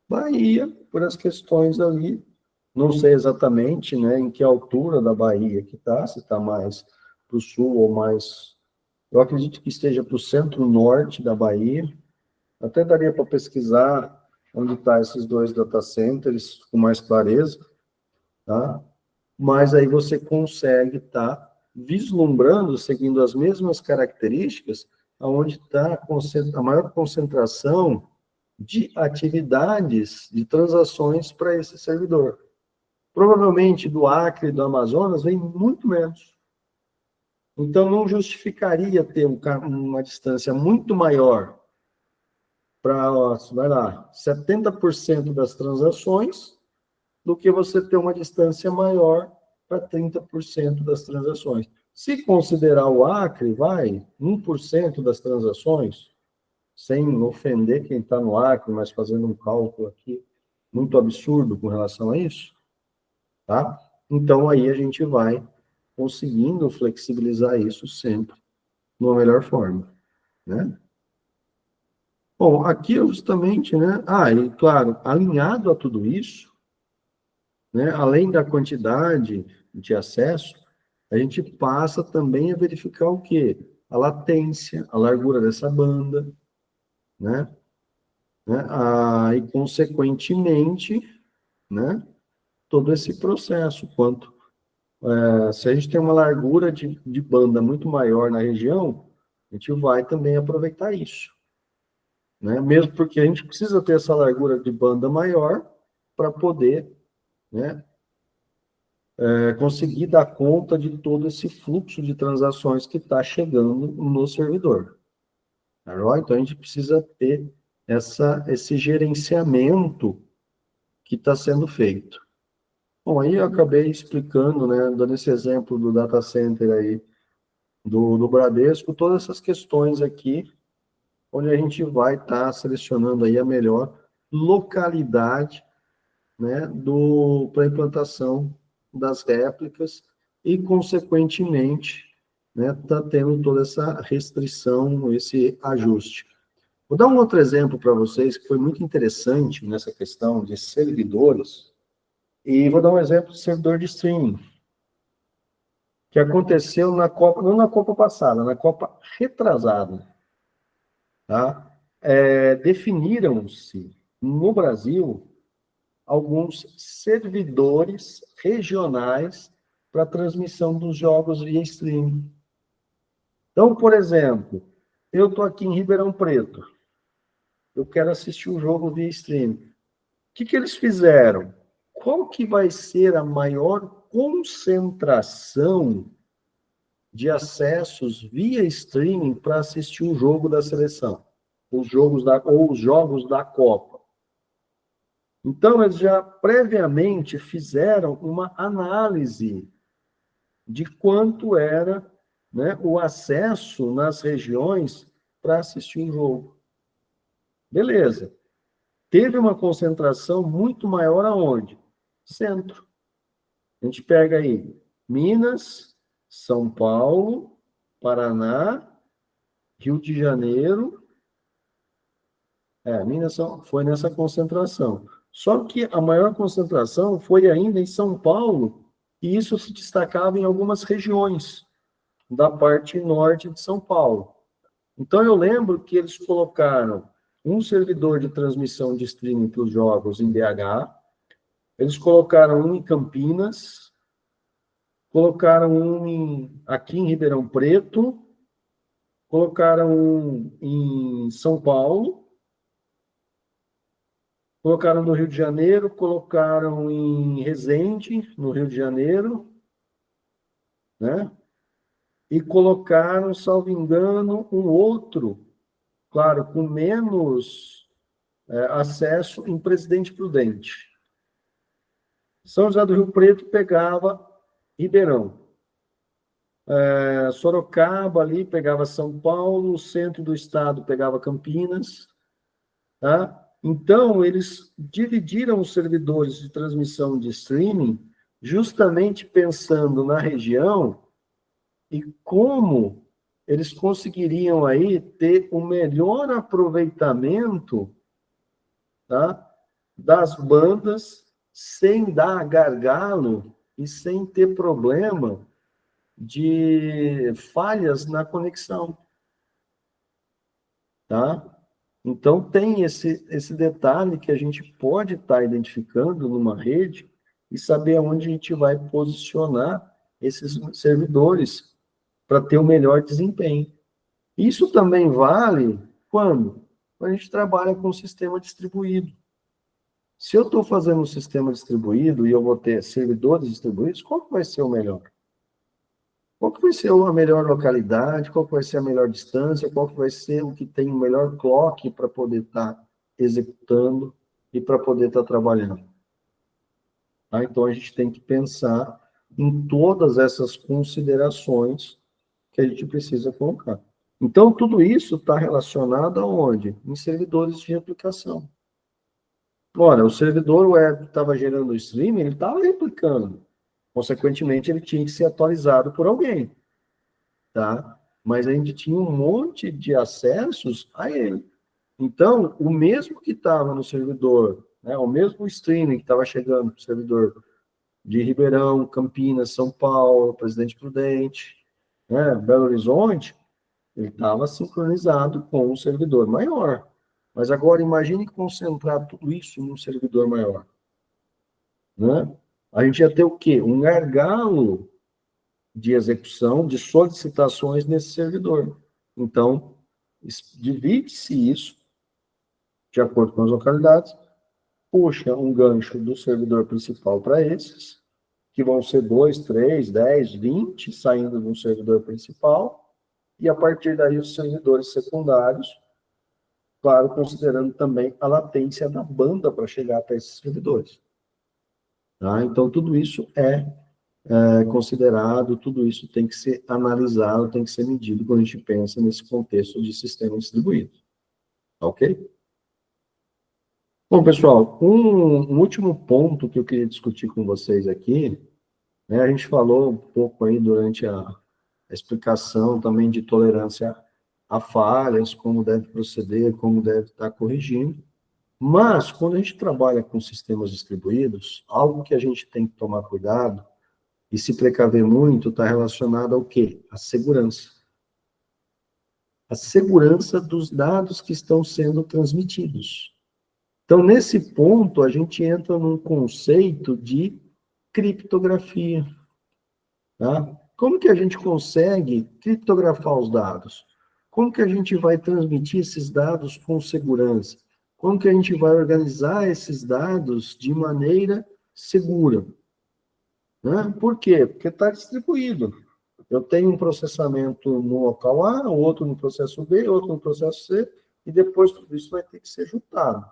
Bahia, por as questões ali, não sei exatamente, né, em que altura da Bahia que está, se está mais para o sul ou mais... Eu acredito que esteja para o centro-norte da Bahia. Até daria para pesquisar onde estão esses dois data centers com mais clareza, tá? Mas aí você consegue estar vislumbrando, seguindo as mesmas características, aonde está a maior concentração de atividades, de transações para esse servidor. Provavelmente do Acre e do Amazonas vem muito menos. Então, não justificaria ter uma distância muito maior para, vai lá, 70% das transações, do que você ter uma distância maior para 30% das transações. Se considerar o Acre, 1% das transações, sem ofender quem está no Acre, mas fazendo um cálculo aqui muito absurdo com relação a isso, tá? Então, aí a gente vai conseguindo flexibilizar isso sempre de uma melhor forma, né? Bom, aqui justamente, né? E claro, alinhado a tudo isso, né? Além da quantidade de acesso, a gente passa também a verificar o quê? A latência, a largura dessa banda, né? E, consequentemente, né? Todo esse processo, se a gente tem uma largura de banda muito maior na região, a gente vai também aproveitar isso, né? Mesmo porque a gente precisa ter essa largura de banda maior para poder, né, conseguir dar conta de todo esse fluxo de transações que está chegando no servidor. Tá? Então, a gente precisa ter esse gerenciamento que está sendo feito. Bom, aí eu acabei explicando, né, dando esse exemplo do data center aí, do Bradesco, todas essas questões aqui, onde a gente vai estar selecionando aí a melhor localidade, né, para a implantação das réplicas e, consequentemente, né, tá tendo toda essa restrição, esse ajuste. Vou dar um outro exemplo para vocês que foi muito interessante nessa questão de servidores, e vou dar um exemplo de servidor de streaming, que aconteceu na Copa, não na Copa passada, na Copa retrasada. Tá? Definiram-se no Brasil alguns servidores regionais para transmissão dos jogos via streaming. Então, por exemplo, eu estou aqui em Ribeirão Preto, eu quero assistir o jogo via streaming. O que eles fizeram? Qual que vai ser a maior concentração de acessos via streaming para assistir o jogo da seleção, os jogos da Copa? Então, eles já previamente fizeram uma análise de quanto era, né, o acesso nas regiões para assistir o jogo. Beleza. Teve uma concentração muito maior aonde? Centro. A gente pega aí Minas, São Paulo, Paraná, Rio de Janeiro A mineração foi nessa concentração. Só que a maior concentração foi ainda em São Paulo, e isso se destacava em algumas regiões da parte norte de São Paulo. Então, eu lembro que eles colocaram um servidor de transmissão de streaming para os jogos em BH, eles colocaram um em Campinas, colocaram um aqui em Ribeirão Preto, colocaram um em São Paulo, colocaram no Rio de Janeiro, colocaram em Resende, no Rio de Janeiro, né? E colocaram, salvo engano, um outro, claro, com menos acesso em Presidente Prudente. São José do Rio Preto pegava Ribeirão. Sorocaba ali pegava São Paulo, o centro do estado pegava Campinas, tá? Então, eles dividiram os servidores de transmissão de streaming justamente pensando na região e como eles conseguiriam aí ter o melhor aproveitamento, tá, das bandas sem dar gargalo e sem ter problema de falhas na conexão, tá? Então, tem esse detalhe que a gente pode estar identificando numa rede e saber aonde a gente vai posicionar esses servidores para ter o melhor desempenho. Isso também vale quando a gente trabalha com sistema distribuído. Se eu estou fazendo um sistema distribuído e eu vou ter servidores distribuídos, qual que vai ser o melhor? Qual que vai ser a melhor localidade? Qual que vai ser a melhor distância? Qual que vai ser o que tem o melhor clock para poder estar executando e para poder estar trabalhando? Tá? Então, a gente tem que pensar em todas essas considerações que a gente precisa colocar. Então, tudo isso está relacionado aonde? Em servidores de replicação. Ora, o servidor web que estava gerando o streaming, ele estava replicando. Consequentemente, ele tinha que ser atualizado por alguém, tá? Mas a gente tinha um monte de acessos a ele. Então, o mesmo que estava no servidor, né, o mesmo streaming que estava chegando para o servidor de Ribeirão, Campinas, São Paulo, Presidente Prudente, né, Belo Horizonte, ele estava sincronizado com um servidor maior. Mas agora, imagine concentrar tudo isso num servidor maior, né? A gente ia ter o quê? Um gargalo de execução, de solicitações nesse servidor. Então, divide-se isso, de acordo com as localidades, puxa um gancho do servidor principal para esses, que vão ser 2, 3, 10, 20 saindo de um servidor principal, e a partir daí os servidores secundários, claro, considerando também a latência da banda para chegar até esses servidores. Tá? Então, tudo isso é considerado, tudo isso tem que ser analisado, tem que ser medido quando a gente pensa nesse contexto de sistema distribuído. Ok? Bom, pessoal, um último ponto que eu queria discutir com vocês aqui, né, a gente falou um pouco aí durante a explicação também de tolerância a falhas, como deve proceder, como deve estar corrigindo. Mas, quando a gente trabalha com sistemas distribuídos, algo que a gente tem que tomar cuidado e se precaver muito está relacionado ao quê? A segurança. A segurança dos dados que estão sendo transmitidos. Então, nesse ponto, a gente entra num conceito de criptografia. Tá? Como que a gente consegue criptografar os dados? Como que a gente vai transmitir esses dados com segurança? Como que a gente vai organizar esses dados de maneira segura? Né? Por quê? Porque está distribuído. Eu tenho um processamento no local A, outro no processo B, outro no processo C, e depois tudo isso vai ter que ser juntado.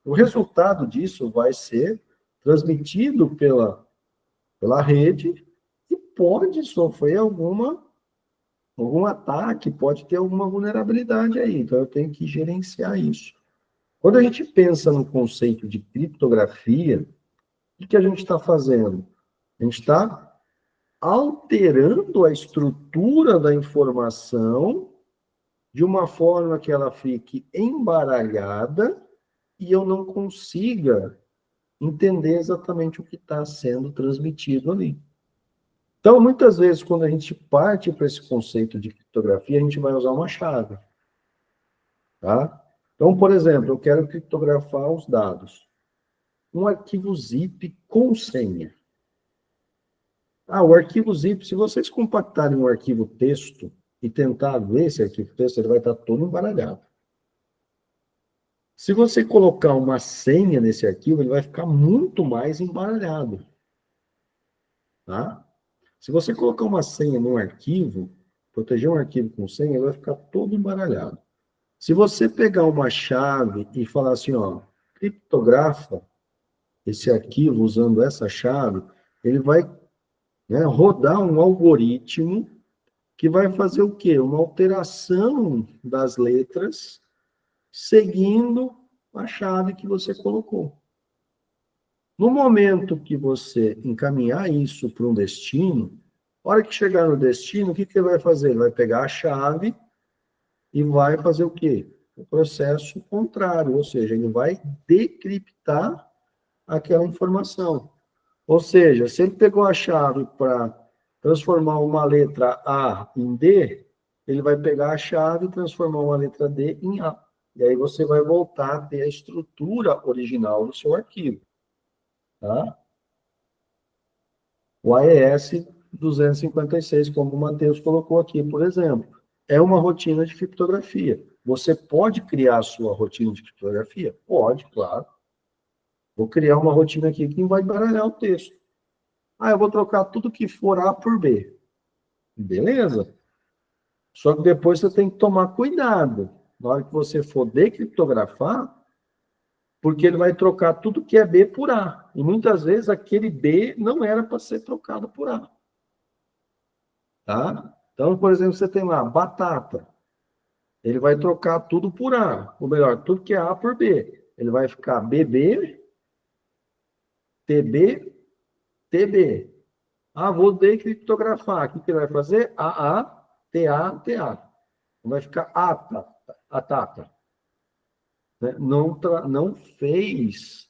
O resultado disso vai ser transmitido pela rede e pode sofrer algum ataque, pode ter alguma vulnerabilidade aí. Então, eu tenho que gerenciar isso. Quando a gente pensa no conceito de criptografia, o que a gente está fazendo? A gente está alterando a estrutura da informação de uma forma que ela fique embaralhada e eu não consiga entender exatamente o que está sendo transmitido ali. Então, muitas vezes, quando a gente parte para esse conceito de criptografia, a gente vai usar uma chave. Tá? Então, por exemplo, eu quero criptografar os dados. Um arquivo zip com senha. O arquivo zip, se vocês compactarem um arquivo texto e tentar ver esse arquivo texto, ele vai estar todo embaralhado. Se você colocar uma senha nesse arquivo, ele vai ficar muito mais embaralhado. Tá? Se você colocar uma senha num arquivo, proteger um arquivo com senha, ele vai ficar todo embaralhado. Se você pegar uma chave e falar assim, ó, criptografa esse arquivo usando essa chave, ele vai, né, rodar um algoritmo que vai fazer o quê? Uma alteração das letras seguindo a chave que você colocou. No momento que você encaminhar isso para um destino, a hora que chegar no destino, o que ele vai fazer? Ele vai pegar a chave e vai fazer o quê? O processo contrário, ou seja, ele vai decriptar aquela informação. Ou seja, se ele pegou a chave para transformar uma letra A em D, ele vai pegar a chave e transformar uma letra D em A. E aí você vai voltar a ter a estrutura original do seu arquivo. Tá? O AES 256, como o Matheus colocou aqui, por exemplo, é uma rotina de criptografia. Você pode criar a sua rotina de criptografia? Pode, claro. Vou criar uma rotina aqui que vai embaralhar o texto. Eu vou trocar tudo que for A por B. Beleza. Só que depois você tem que tomar cuidado. Na hora que você for decriptografar, porque ele vai trocar tudo que é B por A. E muitas vezes aquele B não era para ser trocado por A. Tá? Então, por exemplo, você tem lá batata. Ele vai trocar tudo por A. Ou melhor, tudo que é A por B. Ele vai ficar BB, TB, TB. Vou decriptografar. O que ele vai fazer? AA, TA, TA. Vai ficar ATATA. Não fez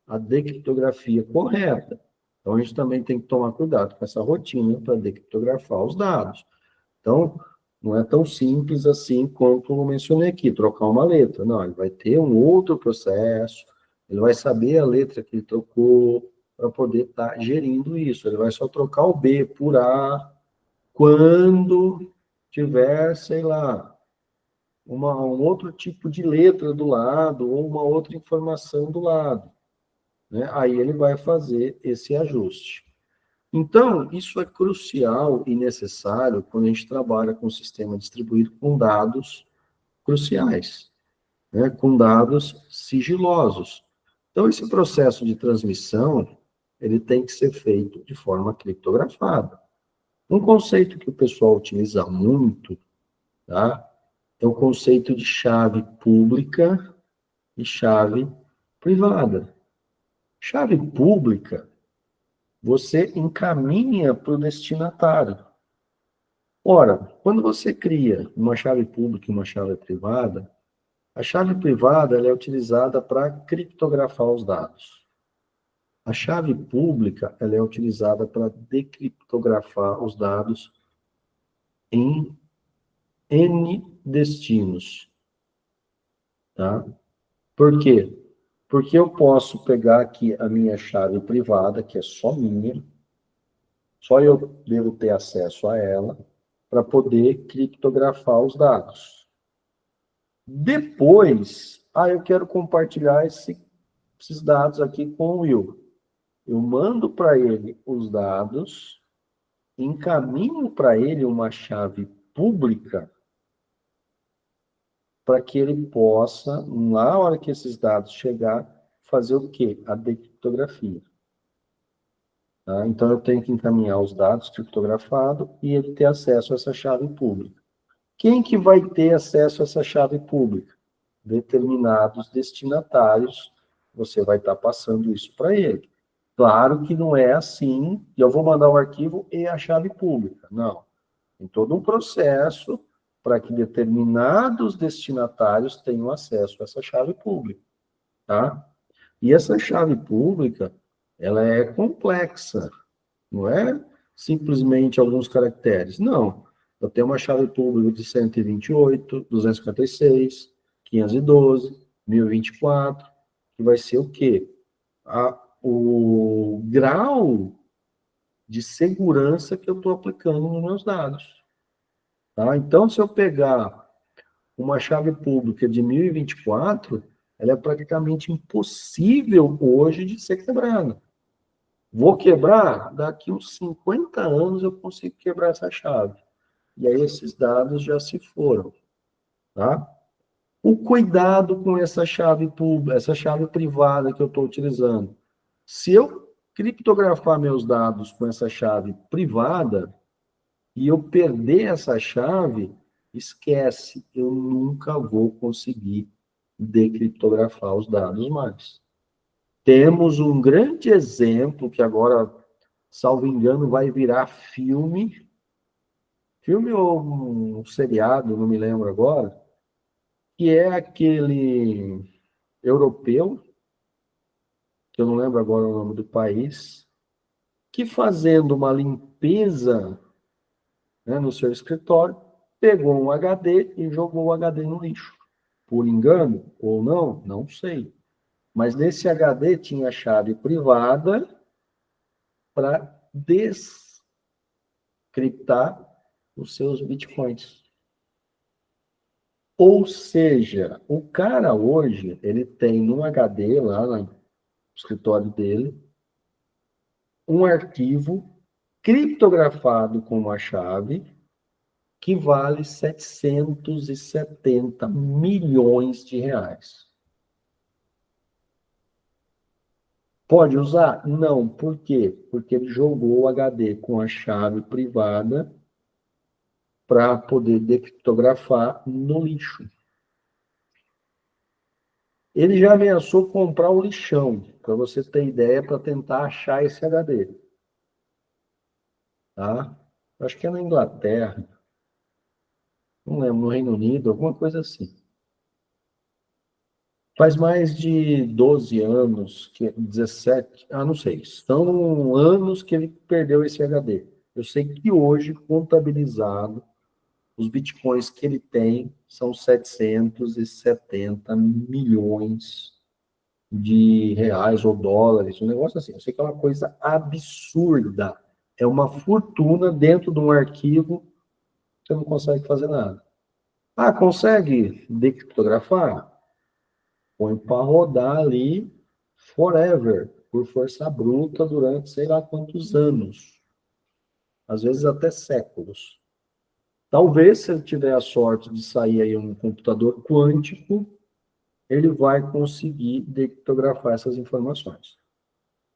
a decriptografia correta. Então, a gente também tem que tomar cuidado com essa rotina para decriptografar os dados. Então, não é tão simples assim quanto eu mencionei aqui, trocar uma letra. Não, ele vai ter um outro processo, ele vai saber a letra que ele trocou para poder estar gerindo isso. Ele vai só trocar o B por A quando tiver, sei lá, um outro tipo de letra do lado ou uma outra informação do lado. Né? Aí ele vai fazer esse ajuste. Então, isso é crucial e necessário quando a gente trabalha com um sistema distribuído com dados cruciais, né? Com dados sigilosos. Então, esse processo de transmissão, ele tem que ser feito de forma criptografada. Um conceito que o pessoal utiliza muito, tá? É o conceito de chave pública e chave privada. Chave pública, você encaminha para o destinatário. Ora, quando você cria uma chave pública e uma chave privada, a chave privada ela é utilizada para criptografar os dados. A chave pública ela é utilizada para decriptografar os dados em N destinos. Tá? Por quê? Porque eu posso pegar aqui a minha chave privada, que é só minha, só eu devo ter acesso a ela, para poder criptografar os dados. Depois, eu quero compartilhar esses dados aqui com o Will. Eu mando para ele os dados, encaminho para ele uma chave pública, para que ele possa, na hora que esses dados chegar, fazer o quê? A decriptografia. Tá? Então, eu tenho que encaminhar os dados criptografados e ele ter acesso a essa chave pública. Quem que vai ter acesso a essa chave pública? Determinados destinatários, você vai estar passando isso para ele. Claro que não é assim, e eu vou mandar o arquivo e a chave pública. Não. Tem todo um processo para que determinados destinatários tenham acesso a essa chave pública, tá? E essa chave pública, ela é complexa, não é simplesmente alguns caracteres. Não, eu tenho uma chave pública de 128, 256, 512, 1024, que vai ser o quê? O grau de segurança que eu estou aplicando nos meus dados. Tá? Então, se eu pegar uma chave pública de 1024, ela é praticamente impossível hoje de ser quebrada. Vou quebrar? Daqui uns 50 anos eu consigo quebrar essa chave. E aí esses dados já se foram. Tá? O cuidado com essa chave pública, essa chave privada que eu estou utilizando. Se eu criptografar meus dados com essa chave privada e eu perder essa chave, esquece, eu nunca vou conseguir decriptografar os dados mais. Temos um grande exemplo que agora, salvo engano, vai virar filme ou um seriado, não me lembro agora, que é aquele europeu, que eu não lembro agora o nome do país, que fazendo uma limpeza, né, no seu escritório, pegou um HD e jogou o HD no lixo. Por engano ou não, não sei. Mas nesse HD tinha chave privada para descriptar os seus bitcoins. Ou seja, o cara hoje, ele tem no HD lá no escritório dele, um arquivo criptografado com uma chave que vale 770 milhões de reais. Pode usar? Não. Por quê? Porque ele jogou o HD com a chave privada para poder decriptografar no lixo. Ele já ameaçou comprar o lixão, para você ter ideia, para tentar achar esse HD. Tá? Acho que é na Inglaterra. Não lembro, no Reino Unido, alguma coisa assim. Faz mais de 12 anos, 17, não sei, são anos que ele perdeu esse HD. Eu sei que hoje, contabilizado, os bitcoins que ele tem são 770 milhões de reais ou dólares, um negócio assim. Eu sei que é uma coisa absurda. É uma fortuna dentro de um arquivo que você não consegue fazer nada. Ah, consegue decriptografar? Põe para rodar ali forever, por força bruta, durante sei lá quantos anos. Às vezes até séculos. Talvez, se ele tiver a sorte de sair aí um computador quântico, ele vai conseguir decriptografar essas informações.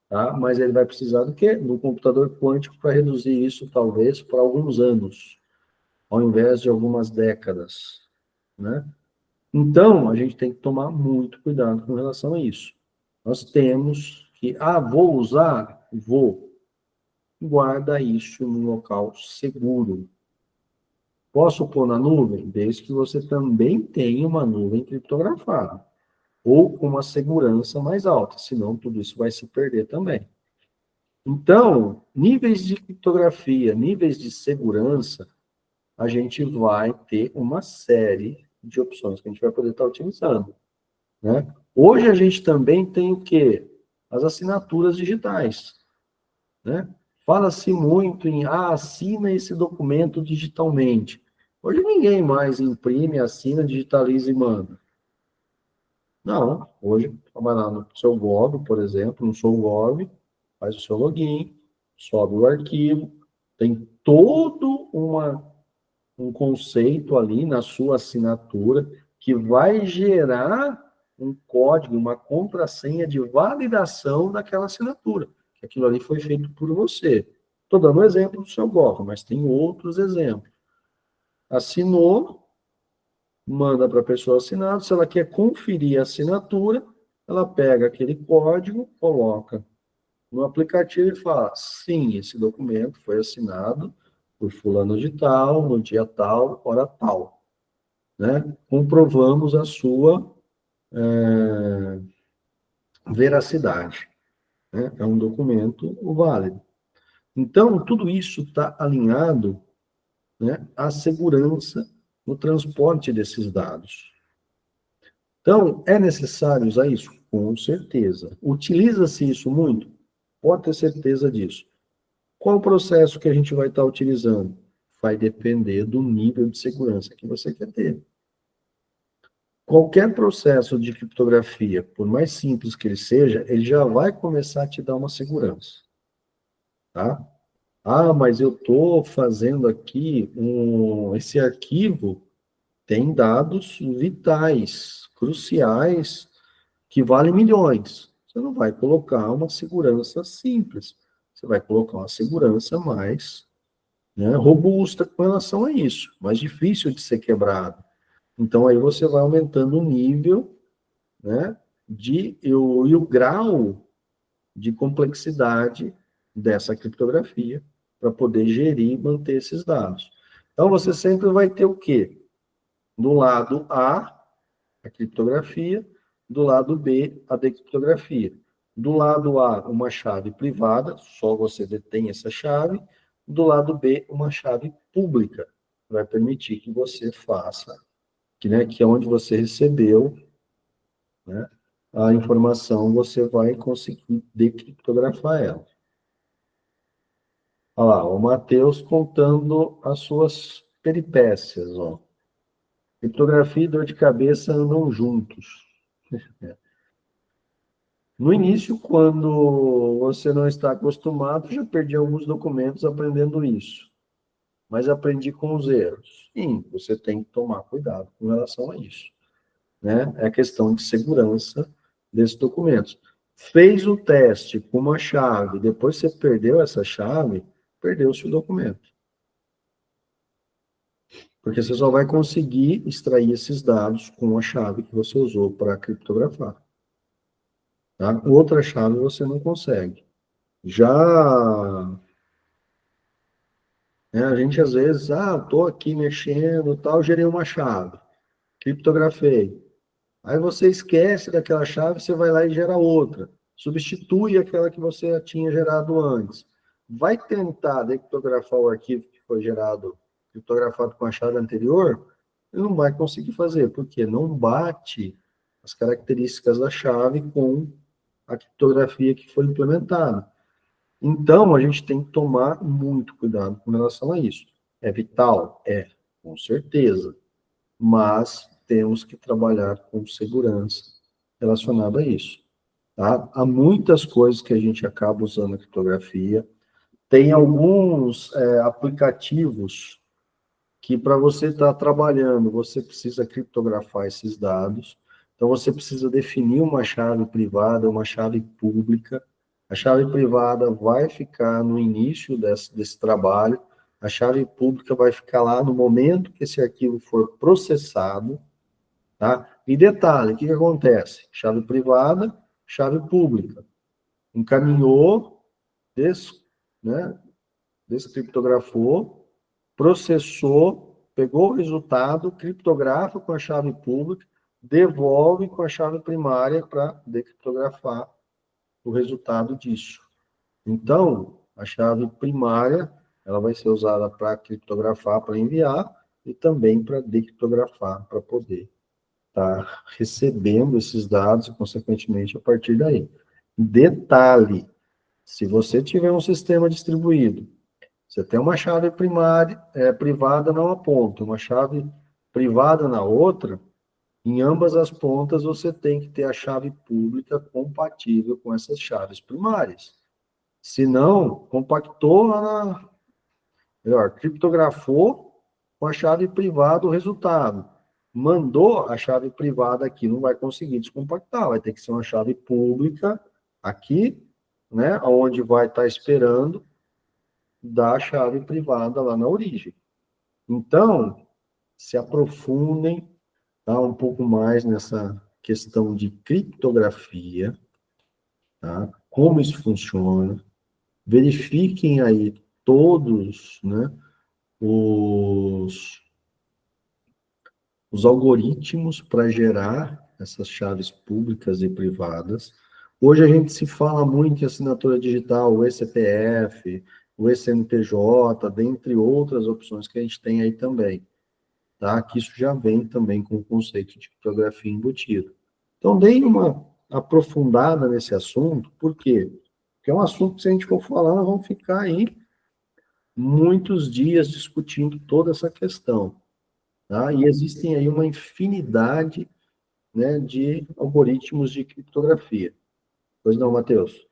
Tá? Mas ele vai precisar do quê? Do computador quântico para reduzir isso, talvez, por alguns anos, ao invés de algumas décadas. Né? Então, a gente tem que tomar muito cuidado com relação a isso. Nós temos que, vou usar? Vou. Guarda isso num local seguro. Posso pôr na nuvem? Desde que você também tenha uma nuvem criptografada. Ou com uma segurança mais alta, senão tudo isso vai se perder também. Então, níveis de criptografia, níveis de segurança, a gente vai ter uma série de opções que a gente vai poder estar utilizando. Né? Hoje a gente também tem o quê? As assinaturas digitais. Né? Fala-se muito em, assina esse documento digitalmente. Hoje ninguém mais imprime, assina, digitaliza e manda. Não, hoje vai lá no seu Gov, por exemplo, no seu Gov, faz o seu login, sobe o arquivo, tem todo um conceito ali na sua assinatura que vai gerar um código, uma contrassenha de validação daquela assinatura. Que aquilo ali foi feito por você. Estou dando um exemplo do seu Gov, mas tem outros exemplos. Assinou, manda para a pessoa assinada. Se ela quer conferir a assinatura, ela pega aquele código, coloca no aplicativo e fala, sim, esse documento foi assinado por fulano de tal, no dia tal, hora tal. né, comprovamos a sua veracidade, né? É um documento válido. Então, tudo isso está alinhado, né, à segurança no transporte desses dados. Então, é necessário usar isso? Com certeza. Utiliza-se isso muito? Pode ter certeza disso. Qual o processo que a gente vai estar utilizando? Vai depender do nível de segurança que você quer ter. Qualquer processo de criptografia, por mais simples que ele seja, ele já vai começar a te dar uma segurança. Tá? Ah, mas eu estou fazendo aqui esse arquivo tem dados vitais, cruciais, que valem milhões. Você não vai colocar uma segurança simples. Você vai colocar uma segurança mais, né, robusta com relação a isso, mais difícil de ser quebrado. Então, aí você vai aumentando o nível, né, e o grau de complexidade dessa criptografia para poder gerir e manter esses dados. Então, você sempre vai ter o quê? Do lado A, a criptografia, do lado B, a decriptografia. Do lado A, uma chave privada, só você detém essa chave. Do lado B, uma chave pública, vai permitir que você faça, que é onde você recebeu, né, a informação, você vai conseguir decriptografar ela. Olha lá, o Matheus contando as suas peripécias, ó. Criptografia e dor de cabeça andam juntos. No início, quando você não está acostumado, já perdi alguns documentos aprendendo isso. Mas aprendi com os erros. Sim, você tem que tomar cuidado com relação a isso, né? É questão de segurança desses documentos. Fez o teste com uma chave, depois você perdeu essa chave, perdeu-se o documento. Porque você só vai conseguir extrair esses dados com a chave que você usou para criptografar. Tá? Outra chave você não consegue. Já, né, a gente às vezes, estou aqui mexendo, tal, gerei uma chave, criptografei. Aí você esquece daquela chave, você vai lá e gera outra. Substitui aquela que você tinha gerado antes. Vai tentar decriptografar o arquivo que foi gerado, criptografado com a chave anterior, ele não vai conseguir fazer, porque não bate as características da chave com a criptografia que foi implementada. Então, a gente tem que tomar muito cuidado com relação a isso. É vital? É, com certeza. Mas temos que trabalhar com segurança relacionada a isso. Tá? Há muitas coisas que a gente acaba usando a criptografia. Tem alguns aplicativos que, para você estar trabalhando, você precisa criptografar esses dados. Então, você precisa definir uma chave privada, uma chave pública. A chave privada vai ficar no início desse trabalho, a chave pública vai ficar lá no momento que esse arquivo for processado, tá? E detalhe, o que acontece? Chave privada, chave pública. Encaminhou, descriptografou, processou, pegou o resultado, criptografa com a chave pública, devolve com a chave primária para decriptografar o resultado disso. Então, a chave primária, ela vai ser usada para criptografar, para enviar, e também para decriptografar, para poder estar recebendo esses dados e, consequentemente, a partir daí. Detalhe, se você tiver um sistema distribuído, você tem uma chave primária, privada numa ponta, uma chave privada na outra, em ambas as pontas você tem que ter a chave pública compatível com essas chaves primárias. Se não, compactou criptografou com a chave privada o resultado. Mandou a chave privada aqui, não vai conseguir descompactar, vai ter que ser uma chave pública aqui, né, onde vai estar esperando da chave privada lá na origem. Então, se aprofundem, tá, um pouco mais nessa questão de criptografia, tá? Como isso funciona. Verifiquem aí todos, né, os algoritmos para gerar essas chaves públicas e privadas. Hoje a gente se fala muito em assinatura digital, o eCPF, o eCNPJ, dentre outras opções que a gente tem aí também, tá? Que isso já vem também com o conceito de criptografia embutido. Então, dei uma aprofundada nesse assunto, por quê? Porque é um assunto que, se a gente for falar, nós vamos ficar aí muitos dias discutindo toda essa questão, tá? E existem aí uma infinidade, né, de algoritmos de criptografia. Pois não, Matheus?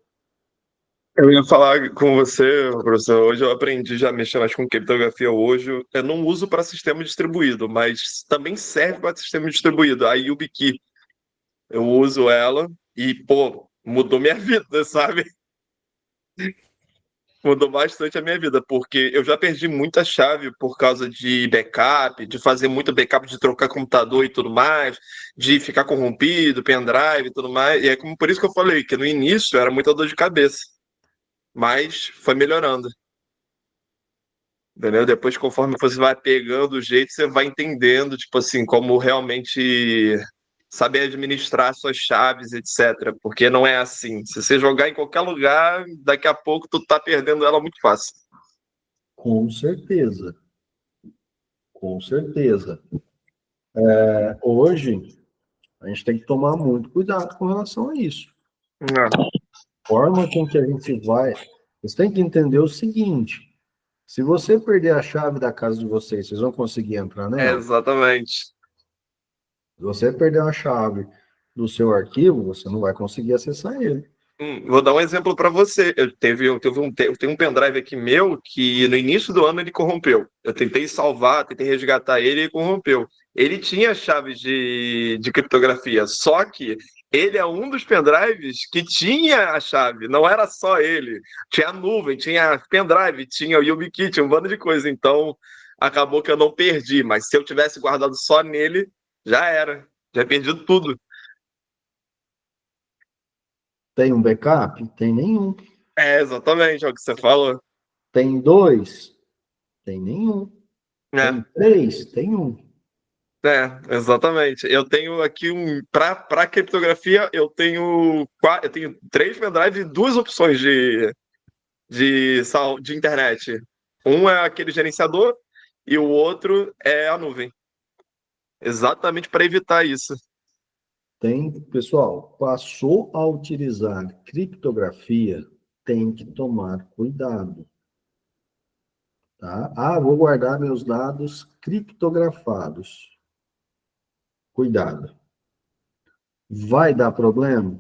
Eu ia falar com você, professor. Hoje eu aprendi já a mexer mais com criptografia hoje. Eu não uso para sistema distribuído, mas também serve para sistema distribuído. A YubiKey, eu uso ela e, pô, mudou minha vida, sabe? Mudou bastante a minha vida, porque eu já perdi muita chave por causa de backup, de fazer muito backup, de trocar computador e tudo mais, de ficar corrompido, pendrive e tudo mais. E é como por isso que eu falei que no início era muita dor de cabeça, mas foi melhorando. Entendeu? Depois, conforme você vai pegando o jeito, você vai entendendo, tipo assim, como realmente saber administrar suas chaves, etc. Porque não é assim. Se você jogar em qualquer lugar, daqui a pouco tu tá perdendo ela muito fácil. Com certeza. Com certeza. Hoje, a gente tem que tomar muito cuidado com relação a isso. A forma com que a gente vai... Você tem que entender o seguinte: se você perder a chave da casa de vocês, vocês vão conseguir entrar nela? Exatamente. Se você perder a chave do seu arquivo, você não vai conseguir acessar ele. Vou dar um exemplo para você. Eu tenho um pendrive aqui meu que no início do ano ele corrompeu. Eu tentei salvar, tentei resgatar ele e corrompeu. Ele tinha chaves de criptografia, só que ele é um dos pendrives que tinha a chave, não era só ele. Tinha a nuvem, tinha pendrive, tinha o YubiKey, tinha um bando de coisa. Então acabou que eu não perdi, mas se eu tivesse guardado só nele, já era. Já perdi tudo. Tem um backup? Tem nenhum. É exatamente é o que você falou. Tem dois? Tem nenhum. Tem três? Tem um. Exatamente. Eu tenho aqui para criptografia, eu tenho 3 pendrives e 2 opções de internet. Um é aquele gerenciador e o outro é a nuvem. Exatamente para evitar isso. Pessoal, passou a utilizar criptografia, tem que tomar cuidado. Tá? Ah, vou guardar meus dados criptografados. Cuidado. Vai dar problema?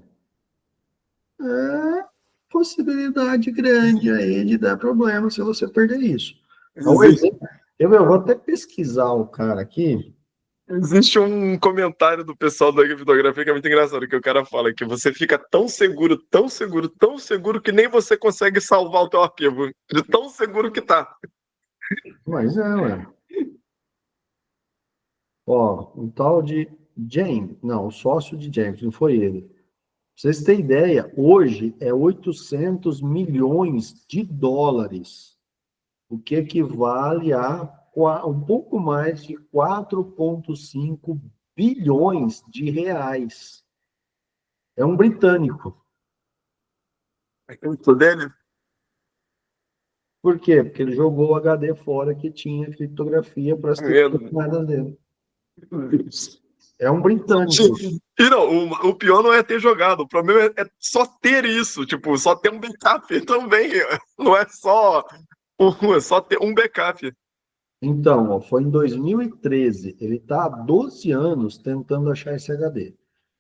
É possibilidade grande aí de dar problema se você perder isso. Então, eu vou até pesquisar o cara aqui. Existe um comentário do pessoal da criptografia que é muito engraçado, que o cara fala que você fica tão seguro, tão seguro, tão seguro que nem você consegue salvar o teu arquivo, de tão seguro que tá. Mas ué. Ó, um tal de James, não, o sócio de James, não foi ele. Pra vocês terem ideia, hoje é 800 milhões de dólares, o que equivale a um pouco mais de 4,5 bilhões de reais. É um britânico. Acreditou dele? Por quê? Porque ele jogou o HD fora que tinha criptografia para as criptomoedas dele. É um britânico. E não, o pior não é ter jogado, o problema é só ter isso, tipo, só ter um backup também. Não é só ter um backup. Então, ó, foi em 2013. Ele está há 12 anos tentando achar esse HD.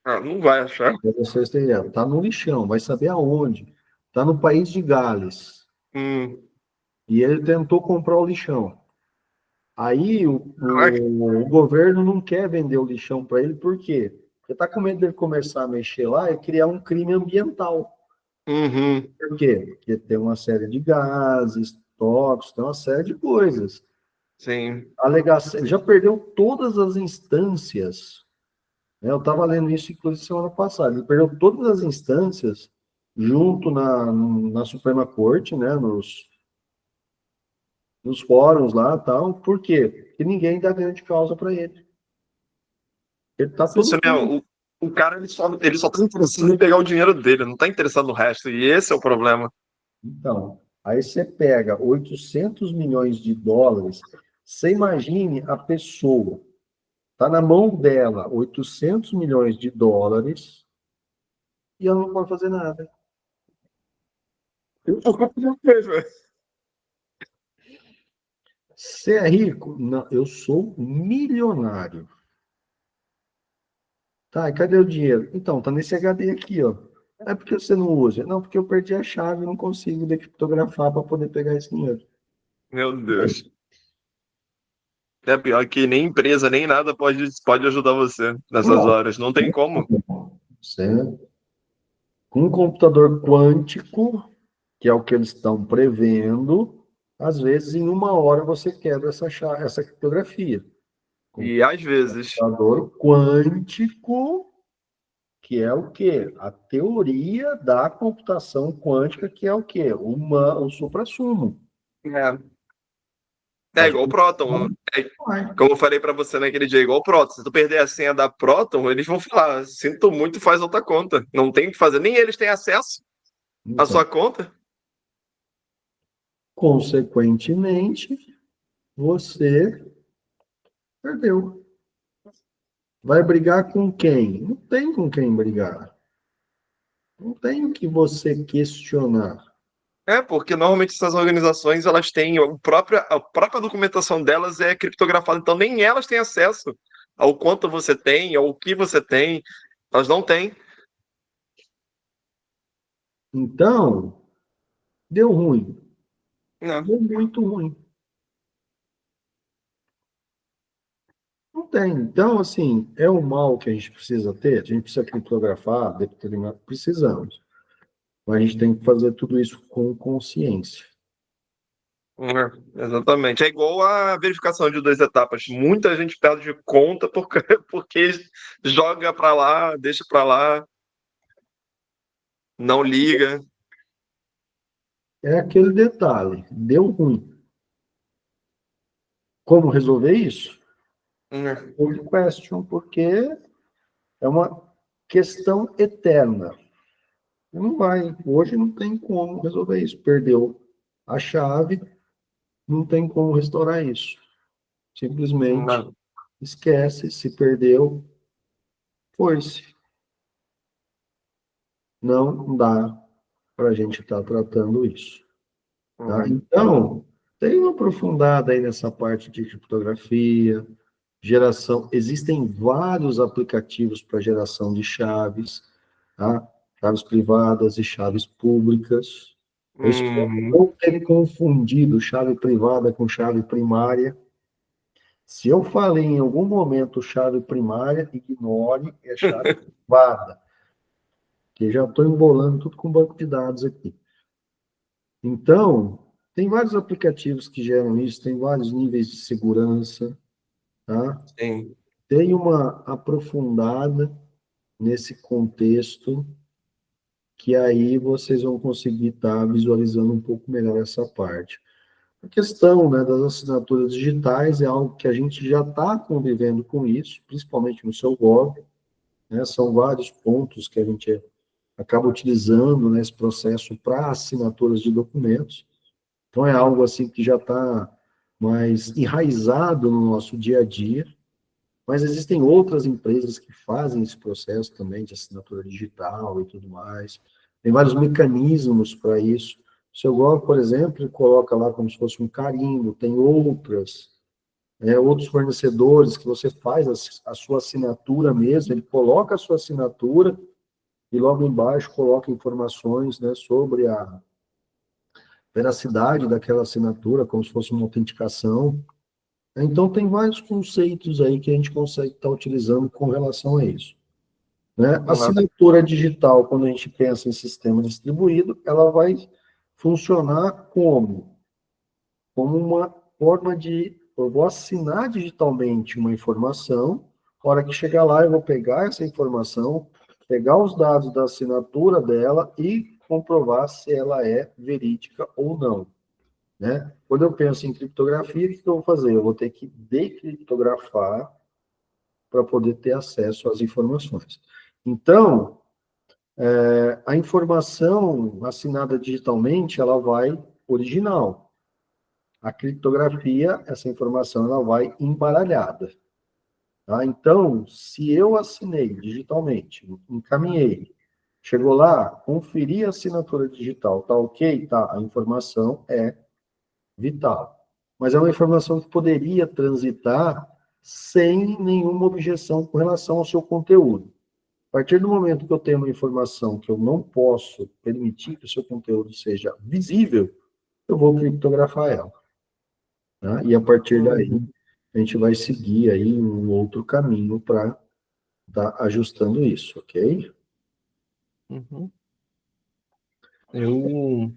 Não vai achar. Para vocês terem ideia. Está no lixão, vai saber aonde. Está no país de Gales. E ele tentou comprar o lixão. Aí o governo não quer vender o lixão para ele, por quê? Porque está com medo dele começar a mexer lá e criar um crime ambiental. Por quê? Porque tem uma série de gases, tóxicos, tem uma série de coisas. Sim. Alegação, ele já perdeu todas as instâncias. Né? Eu estava lendo isso, inclusive, semana passada. Ele perdeu todas as instâncias junto na Suprema Corte, né? Nos fóruns lá e tal. Por quê? Porque ninguém dá ganho de causa para ele. Ele tá todo Isso mesmo, o cara ele só tá interessado em pegar o dinheiro dele, não tá interessado no resto, e esse é o problema. Então, aí você pega 800 milhões de dólares, você imagine a pessoa, tá na mão dela 800 milhões de dólares e ela não pode fazer nada. Você é rico? Não, eu sou milionário. Tá, e cadê o dinheiro? Então, tá nesse HD aqui, ó. É porque você não usa? Não, porque eu perdi a chave e não consigo decriptografar para poder pegar esse dinheiro. Meu Deus. É pior que nem empresa, nem nada pode ajudar você nessas Não. horas. Não tem como. Certo? Com um computador quântico, que é o que eles estão prevendo, às vezes em 1 hora você quebra essa criptografia. Com E às vezes. computador quântico, que é o quê? A teoria da computação quântica, que é o quê? O suprassumo. É, A é igual o gente Próton. vai. Como eu falei pra você naquele dia, igual o Próton. Se tu perder a senha da Próton, eles vão falar: sinto muito, faz outra conta. Não tem o que fazer. Nem eles têm acesso à Então, sua conta. consequentemente, você perdeu. Vai brigar com quem? Não tem com quem brigar. Não tem o que você questionar. É, porque normalmente essas organizações elas têm a própria documentação delas é criptografada, então nem elas têm acesso ao quanto você tem, ao que você tem. Elas não têm. Então, deu ruim. Não. Deu muito ruim. Não tem. Então, assim, é o mal que a gente precisa ter. A gente precisa criptografar, determinar, precisamos. Mas a gente tem que fazer tudo isso com consciência. Exatamente. É igual a verificação de 2 etapas. Muita gente perde conta porque, porque joga para lá, deixa para lá, não liga. É aquele detalhe. Deu ruim. Como resolver isso? Old question, porque é uma questão eterna. Não vai. Hoje não tem como resolver isso. Perdeu a chave, não tem como restaurar isso. Simplesmente Não. esquece, se perdeu, foi-se. Não dá para a gente estar tratando isso. Tá? Então, tem uma aprofundada aí nessa parte de criptografia, geração. Existem vários aplicativos para geração de chaves, tá? Chaves privadas e chaves públicas. Eu espero não ter confundido chave privada com chave primária. Se eu falei em algum momento chave primária, ignore, é chave privada, que já estou embolando tudo com banco de dados aqui. Então, tem vários aplicativos que geram isso, tem vários níveis de segurança, tá? Sim. Tem uma aprofundada nesse contexto, que aí vocês vão conseguir estar visualizando um pouco melhor essa parte. A questão, né, das assinaturas digitais é algo que a gente já está convivendo com isso, principalmente no seu Gov, né? São vários pontos que a gente acaba utilizando nesse processo para assinaturas de documentos. Então, é algo assim que já está mais enraizado no nosso dia a dia, mas existem outras empresas que fazem esse processo também de assinatura digital e tudo mais. Tem vários mecanismos para isso. O seu Gov, por exemplo, ele coloca lá como se fosse um carimbo, tem outros fornecedores que você faz a sua assinatura mesmo, ele coloca a sua assinatura e logo embaixo coloca informações, né, sobre a veracidade daquela assinatura, como se fosse uma autenticação. Então, tem vários conceitos aí que a gente consegue estar utilizando com relação a isso. Né? Assinatura digital, quando a gente pensa em sistema distribuído, ela vai funcionar como uma forma de, eu vou assinar digitalmente uma informação, a hora que chegar lá eu vou pegar essa informação, pegar os dados da assinatura dela e comprovar se ela é verídica ou não. Né? Quando eu penso em criptografia, o que eu vou fazer? Eu vou ter que decriptografar para poder ter acesso às informações. Então, a informação assinada digitalmente, ela vai original. A criptografia, essa informação, ela vai embaralhada. Tá? Então, se eu assinei digitalmente, encaminhei, chegou lá, conferi a assinatura digital, tá ok? Tá, a informação é vital. Mas é uma informação que poderia transitar sem nenhuma objeção com relação ao seu conteúdo. A partir do momento que eu tenho uma informação que eu não posso permitir que o seu conteúdo seja visível, eu vou criptografar ela. Tá? E a partir daí, a gente vai seguir aí um outro caminho para estar ajustando isso, ok? Uhum. Eu